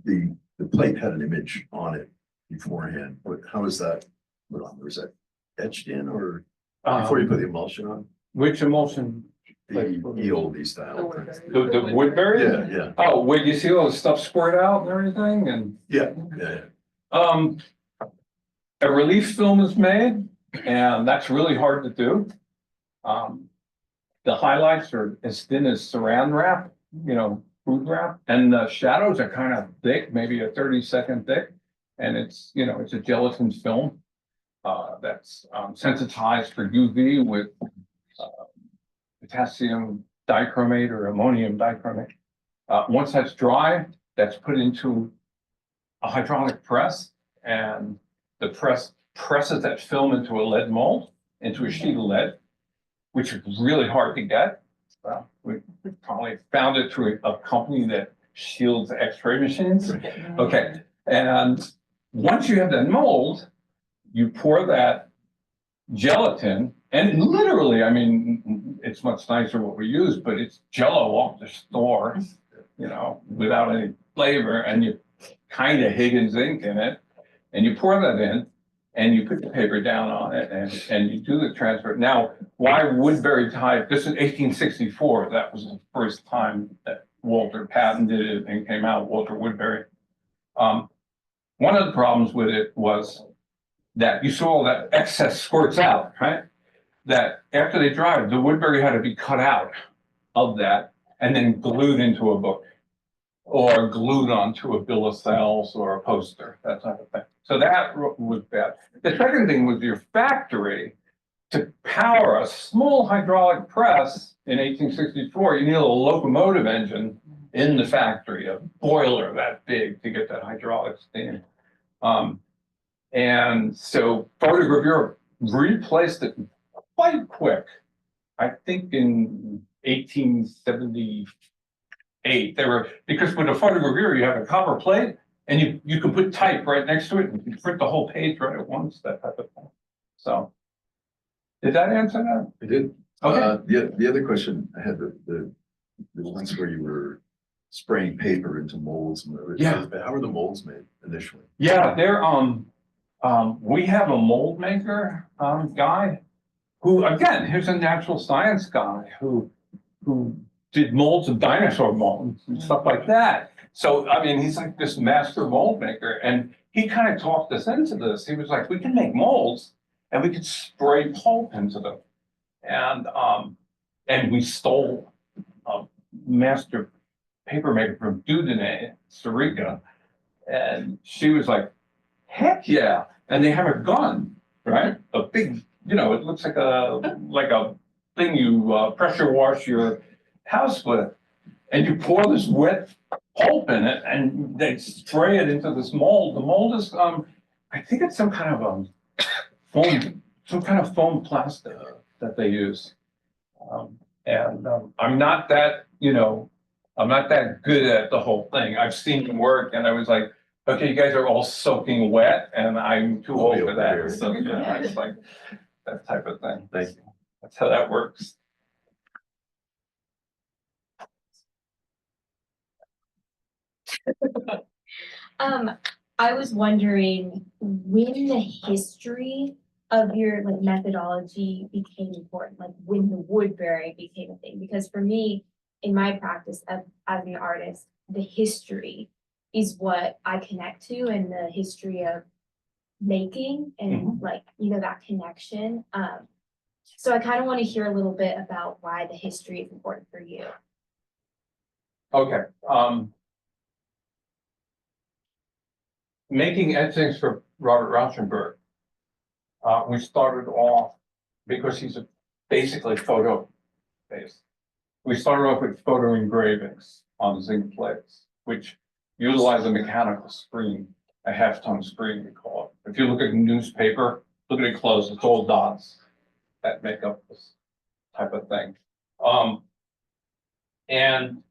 the plate had an image on it beforehand. How is that put on? Was that etched in or before you put the emulsion on? Which emulsion? The old style. The Woodbury? Yeah. Oh, where you see all the stuff squirt out and everything and? Yeah. A relief film is made and that's really hard to do. The highlights are as thin as saran wrap, food wrap, and the shadows are kind of thick, maybe a 30-second thick. And it's a gelatin film that's sensitized for UV with potassium dichromate or ammonium dichromate. Once that's dry, that's put into a hydraulic press, and the press presses that film into a lead mold, into a sheet of lead. which is really hard to get. We probably found it through a company that shields X-ray machines. Okay, and once you have that mold, you pour that gelatin, and literally, I mean, it's much nicer what we use, but it's Jello off the store, you know, without any flavor, and you kind of Higgins ink in it, and you pour that in, and you put the paper down on it, and you do the transfer. Now, why Woodbury type? This is 1864. That was the first time that Walter patented it and came out, Walter Woodbury. One of the problems with it was that you saw all that excess squirts out, right? That after they dried, the Woodbury had to be cut out of that and then glued into a book or glued onto a bill of sales or a poster, that type of thing. So that was bad. The second thing was your factory. To power a small hydraulic press in 1864, you need a locomotive engine in the factory, a boiler that big to get that hydraulic steam. And so photogravure replaced it quite quick. I think in 1878, because with a photogravure, you have a copper plate and you can put type right next to it and you can print the whole page right at once, that type of thing. So, did that answer that? I did. Okay. The other question I had, the ones where you were spraying paper into molds. Yeah. How were the molds made initially? Yeah, we have a mold maker guy who, again, here's a natural science guy who did molds of dinosaur bones and stuff like that. So, I mean, he's like this master mold maker, and he kind of talked us into this. He was like, we can make molds and we could spray pulp into them. And we stole a master paper maker from Dudene, Sarica, and she was like, heck yeah. And they have a gun, right? A big, you know, it looks like a thing you pressure wash your house with. And you pour this wet pulp in it and they spray it into this mold. The mold is, I think it's some kind of foam plastic that they use. I'm not that, I'm not that good at the whole thing. I've seen them work and I was like, okay, you guys are all soaking wet and I'm too old for that. So, yeah, it's like that type of thing. Thank you. That's how that works. I was wondering when the history of your like methodology became important, like when the Woodbury became a thing. Because for me, in my practice as an artist, the history is what I connect to, and the history of making and like, that connection. So I kind of want to hear a little bit about why the history is important for you. Okay. Making etchings for Robert Rauschenberg, we started off because he's basically photo based. We started off with photo engravings on zinc plates, which utilize a mechanical screen, a half-ton screen we call it. If you look at a newspaper, look at it close, it's all dots that make up this type of thing. And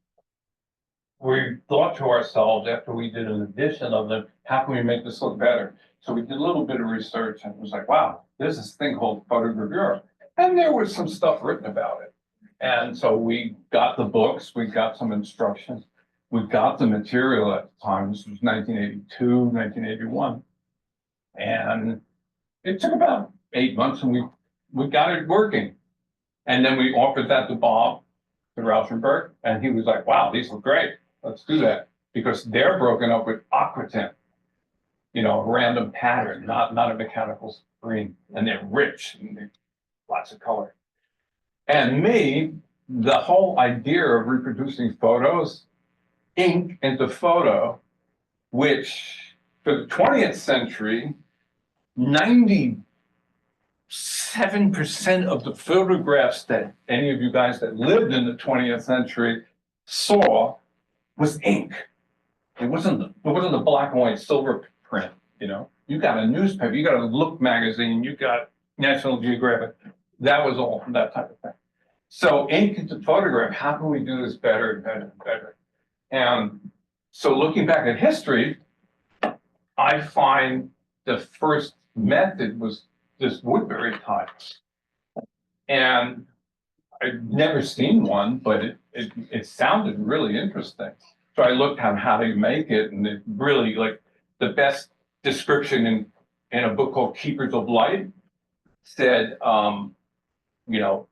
we thought to ourselves after we did an edition of them, how can we make this look better? So we did a little bit of research and it was like, wow, there's this thing called photogravure. And there was some stuff written about it. And so we got the books, we got some instructions, we got the material at the time. This was 1982, 1981. And it took about 8 months and we got it working. And then we offered that to Bob, to Rauschenberg, and he was like, wow, these look great. Let's do that. Because they're broken up with aquatint, a random pattern, not a mechanical screen. And they're rich and they're lots of color. And me, the whole idea of reproducing photos, ink into photo, which for the 20th century, 97% of the photographs that any of you guys that lived in the 20th century saw was ink. It wasn't the black and white silver print, You got a newspaper, you got a Look magazine, you got National Geographic. That was all, that type of thing. So ink into photograph, how can we do this better and better and better? And so looking back at history, I find the first method was this Woodbury type. And I'd never seen one, but it sounded really interesting. So I looked at how to make it, and it really, like, the best description in a book called Keepers of Light said, you know,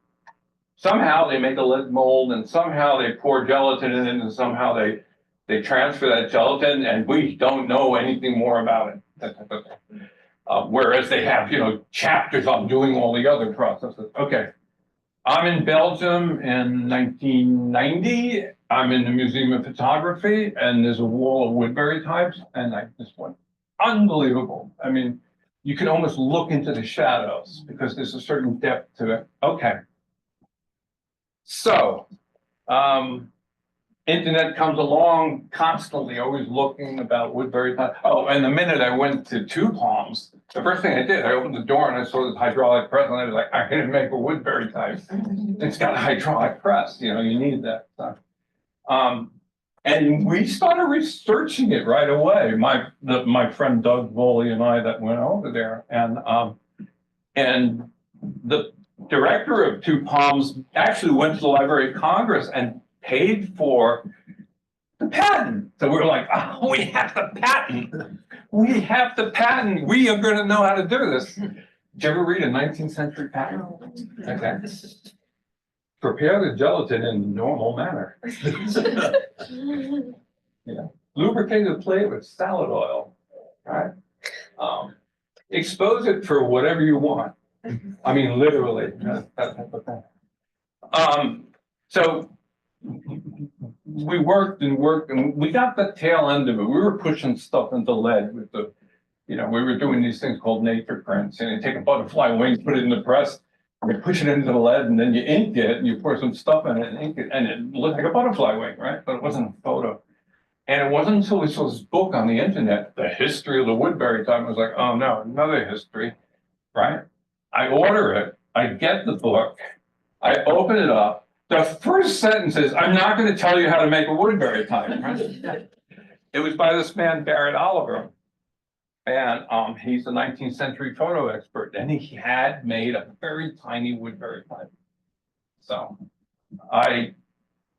somehow they make a lead mold, and somehow they pour gelatin in it, and somehow they transfer that gelatin, and we don't know anything more about it. Whereas they have, you know, chapters on doing all the other processes. Okay. I'm in Belgium in 1990. I'm in the Museum of Photography, and there's a wall of Woodbury types, and I just went, unbelievable. I mean, you can almost look into the shadows because there's a certain depth to it. Okay. So, internet comes along, constantly always looking about Woodbury type. Oh, and the minute I went to Two Palms, the first thing I did, I opened the door and I saw this hydraulic press, and I was like, I'm gonna make a Woodbury type. It's got a hydraulic press, you know, you need that stuff. And we started researching it right away. My friend Doug Voley and I that went over there, and the director of Two Palms actually went to the Library of Congress and paid for the patent. So we're like, oh, we have the patent. We have the patent. We are going to know how to do this. Did you ever read a 19th century patent? Okay. Prepare the gelatin in the normal manner. Yeah. Lubricate the plate with salad oil. Right? Expose it for whatever you want. I mean, literally. That type of thing. So we worked and we got the tail end of it. We were pushing stuff into lead with the, you know, we were doing these things called nature prints, and you take a butterfly wing, put it in the press, you push it into the lead, and then you ink it, and you pour some stuff in it and ink it, and it looked like a butterfly wing, right? But it wasn't a photo. And it wasn't until we saw this book on the internet, The History of the Woodbury Type, I was like, oh no, another history, right? I order it, I get the book, I open it up. The first sentence is, I'm not going to tell you how to make a Woodbury type. Right? It was by this man, Barrett Oliver. And he's a 19th century photo expert. And he had made a very tiny Woodbury type. So I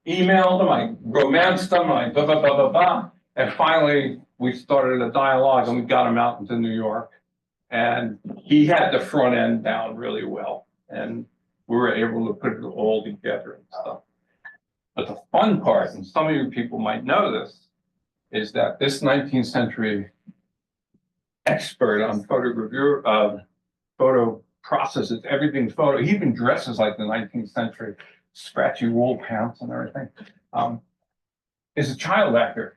emailed him, I romanced him, I blah, blah, blah, blah, blah. And finally, we started a dialogue and we got him out into New York. And he had the front end down really well. And we were able to put it all together and stuff. But the fun part, and some of you people might know this, is that this 19th century expert on photo processes, everything's photo, he even dresses like the 19th century, scratchy wool pants and everything, is a child actor.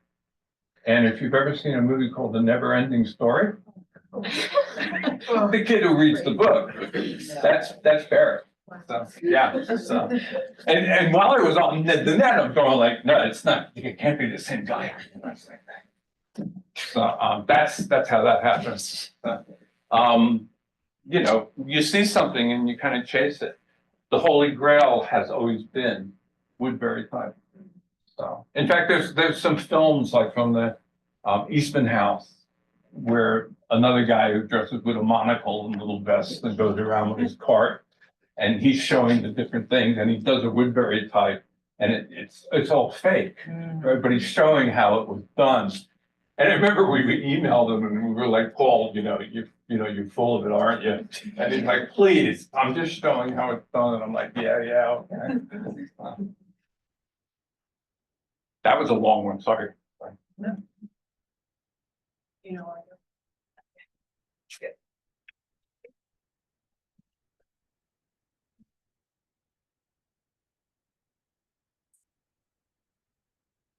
And if you've ever seen a movie called The Never Ending Story, the kid who reads the book, that's Barrett. So, yeah. So, and while I was on the net, I'm going like, no, it's not. It can't be the same guy. So that's how that happens. You know, you see something and you kind of chase it. The Holy Grail has always been Woodbury type. So, in fact, there's some films like from the Eastman House where another guy who dresses with a monocle and a little vest and goes around with his cart. And he's showing the different things, and he does a Woodbury type, and it's all fake, right? But he's showing how it was done. And I remember we emailed him, and we were like, Paul, you're full of it, aren't you? And he's like, please, I'm just showing how it's done. And I'm like, yeah, okay. That was a long one. Sorry. No. You know,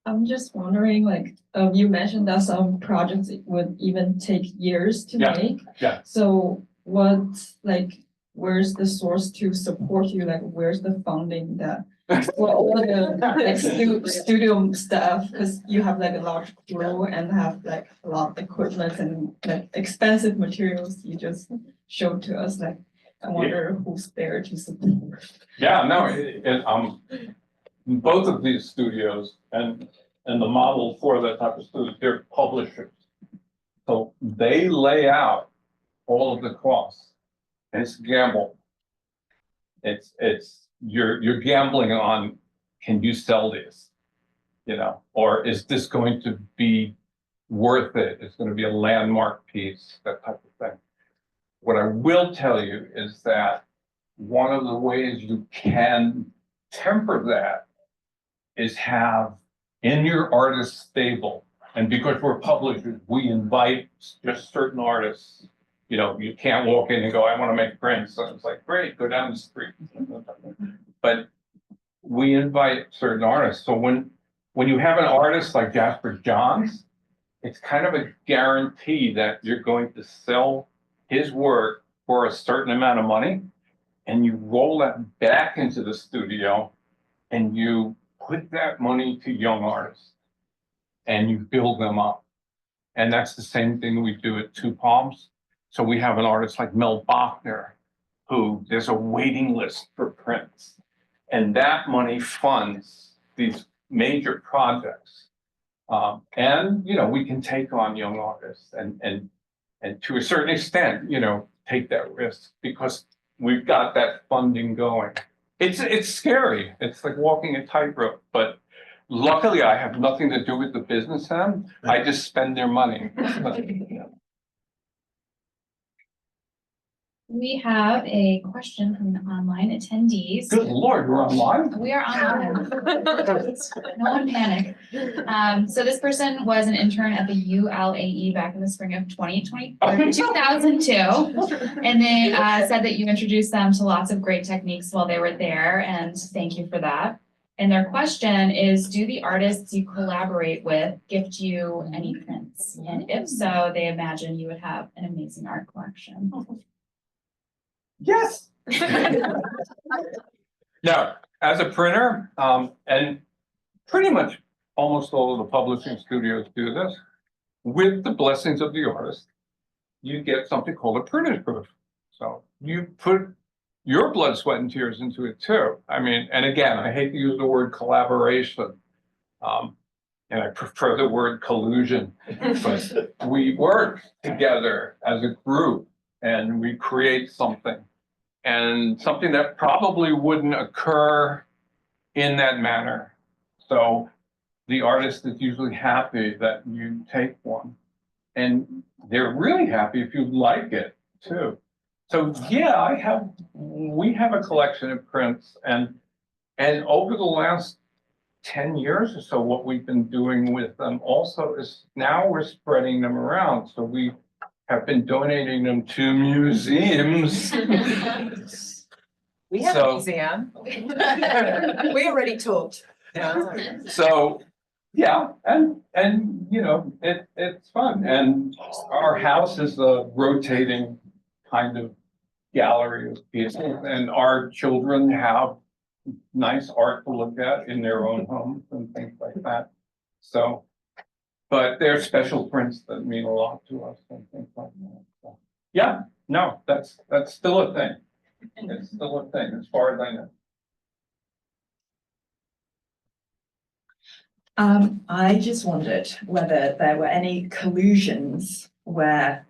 I'm just wondering, like, you mentioned that some projects would even take years to Yeah, make. yeah. So where's the source to support you? Like, where's the funding that, for all the like studio staff, because you have like a large crew and have like a lot of equipment and like expensive materials you just showed to us. Like, I wonder who's there to support. Yeah, no, both of these studios and the model for that type of studio, they're publishers. So they lay out all of the costs. And it's a gamble. You're gambling on, can you sell these? You know, or is this going to be worth it? It's going to be a landmark piece, that type of thing. What I will tell you is that one of the ways you can temper that is have in your artist stable, and because we're publishers, we invite just certain artists. You know, you can't walk in and go, I want to make prints. So it's like, great, go down the street. But we invite certain artists. So when you have an artist like Jasper Johns, it's kind of a guarantee that you're going to sell his work for a certain amount of money, and you roll that back into the studio and you put that money to young artists and you build them up. And that's the same thing we do at Two Palms. So we have an artist like Mel Bachner, who there's a waiting list for prints. And that money funds these major projects. And, you know, we can take on young artists and to a certain extent, you know, take that risk because we've got that funding going. It's scary. It's like walking a tightrope, but luckily I have nothing to do with the business end. I just spend their money. We have a question from an online attendees. Good Lord, we're online? We are online. No one panic. So this person was an intern at the ULAE back in the spring of 2002. And they said that you introduced them to lots of great techniques while they were there, and thank you for that. And their question is, do the artists you collaborate with gift you any prints? And if so, they imagine you would have an amazing art collection. Yes. Now, as a printer, and pretty much almost all of the publishing studios do this, with the blessings of the artist, you get something called a printer's proof. So you put your blood, sweat, and tears into it too. I mean, and again, I hate to use the word collaboration, and I prefer the word collusion, but we work together as a group and we create something, and something that probably wouldn't occur in that manner. So the artist is usually happy that you take one, and they're really happy if you like it too. So yeah, we have a collection of prints, and over the last 10 years or so, what we've been doing with them also is now we're spreading them around. So we have been donating them to museums. We have a museum. We already talked. So, yeah, and you know, it's fun. And our house is a rotating kind of gallery of pieces, and our children have nice art to look at in their own homes and things like that. So, but they're special prints that mean a lot to us and things like that. So, yeah, no, that's still a thing. It's still a thing as far as I know. I just wondered whether there were any collusions where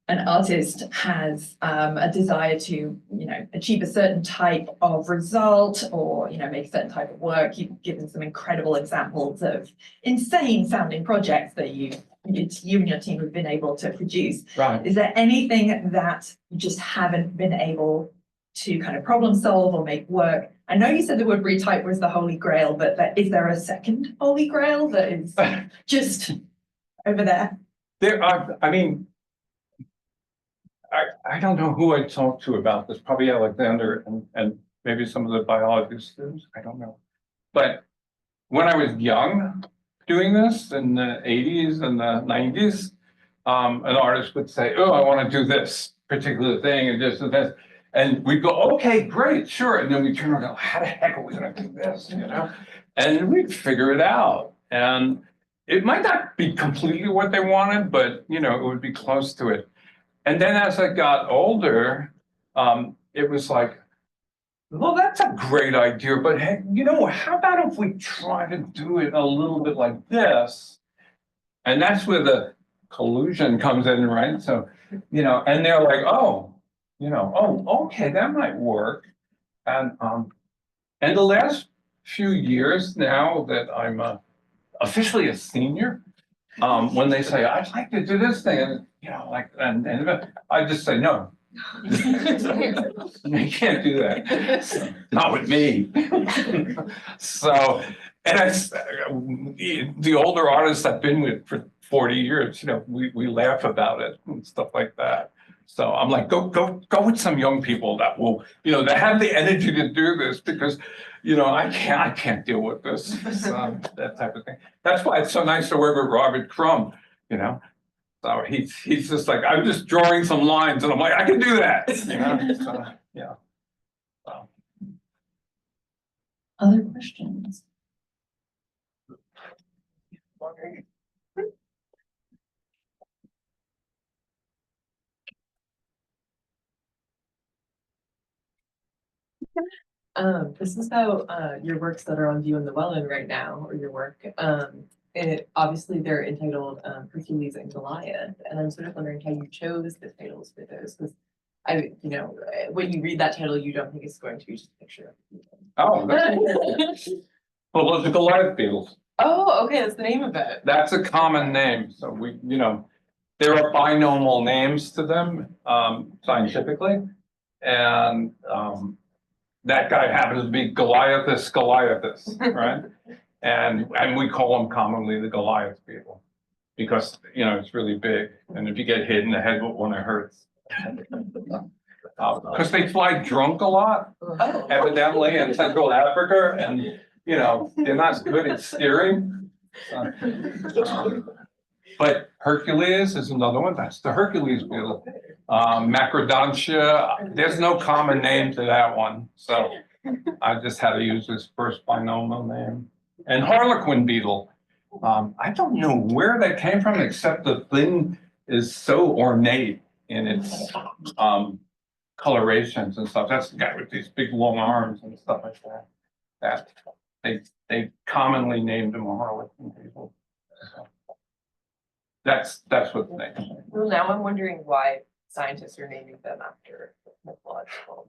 an artist has a desire to, you know, achieve a certain type of result or, you know, make a certain type of work. You've given some incredible examples of insane sounding projects that you and your team have been able to produce. Right. Is there anything that you just haven't been able to kind of problem solve or make work? I know you said the word retype was the holy grail, but is there a second holy grail that is just over there? There are, I mean, I don't know who I talked to about this, probably Alexander and maybe some of the biology students, I don't know. But when I was young doing this in the 80s and the 90s, an artist would say, oh, I want to do this particular thing and this and this. And we'd go, okay, great, sure. And then we turn around and go, how the heck are we going to do this, you know? And we'd figure it out. And it might not be completely what they wanted, but, you know, it would be close to it. And then as I got older, it was like, well, that's a great idea, but hey, how about if we try to do it a little bit like this? And that's where the collusion comes in, right? So, and they're like, oh, okay, that might work. And the last few years now that I'm officially a senior, when they say, I'd like to do this thing, and and I just say, no. You can't do that. Not with me. So, and the older artists I've been with for 40 years, we laugh about it and stuff like that. So I'm like, go with some young people that will, that have the energy to do this, because, I can't deal with this, that type of thing. That's why it's so nice to work with Robert Crumb, So he's just like, I'm just drawing some lines, and I'm like, I can do that, So, yeah. So. Other questions? This is about your works that are on view in the Wellin right now, or your work. Obviously they're entitled Hercules and Goliath, and I'm sort of wondering how you chose the titles for those, because when you read that title, you don't think it's going to be just a picture of people. Oh, well, the Goliath beetles. Oh, okay, that's the name of it. That's a common name. So there are binomial names to them scientifically, and that guy happens to be Goliathus Goliathus, right? and we call them commonly the Goliath beetle, because it's really big, and if you get hit in the head with one, it hurts. Because they fly drunk a lot, evidently, in Central Africa, and they're not good at steering. But Hercules is another one. That's the Hercules beetle. Macrodontia, there's no common name to that one, so I just had to use this first binomial name. And Harlequin beetle, I don't know where that came from, except the thing is so ornate in its colorations and stuff. That's the guy with these big long arms and stuff like that. They commonly named him a Harlequin beetle. So that's what the name is. Well, now I'm wondering why scientists are naming them after mythological.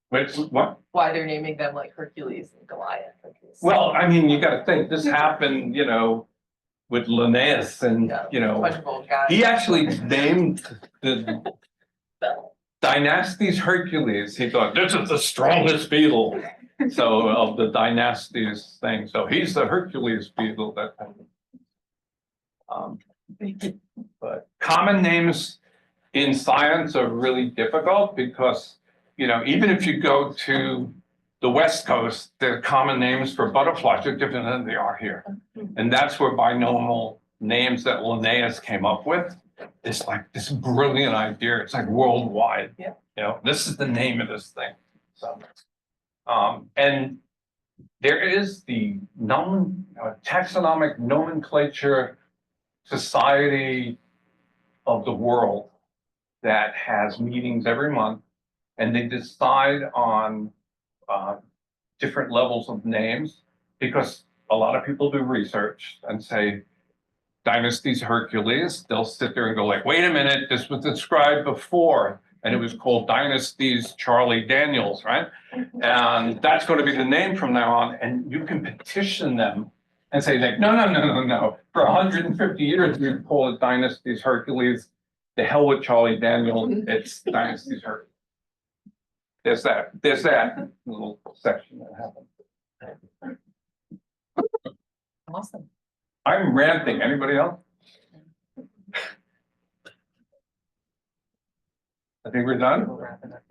What? Why they're naming them like Hercules and Goliath. Well, I mean, you got to think this happened, with Linnaeus, and Bunch of old guys. he actually named the Dynasties Hercules. He thought this is the strongest beetle, so of the Dynasties thing. So he's the Hercules beetle. But common names in science are really difficult, because even if you go to the West Coast, the common names for butterflies are different than they are here. And that's where binomial names that Linnaeus came up with is like this brilliant idea. It's like worldwide. Yeah. This is the name of this thing. So, and there is the taxonomic nomenclature society of the world that has meetings every month, and they decide on different levels of names, because a lot of people do research and say Dynasties Hercules. They'll sit there and go like, wait a minute, this was described before, and it was called Dynasties Charlie Daniels, right? And that's going to be the name from now on, and you can petition them and say like, no. For 150 years, we call it Dynasties Hercules. The hell with Charlie Daniel. It's Dynasties Hercules. There's that little section that happened. Awesome. I'm ranting. Anybody else? I think we're done.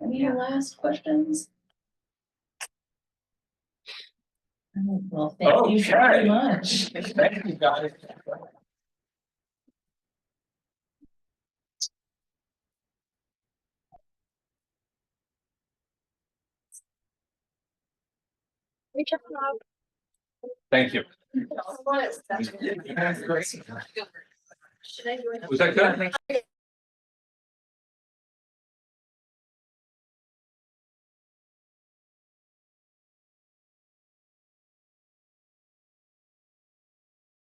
Any last questions? Well, thank you very much. Thank you, guys. Thank you. Was that good?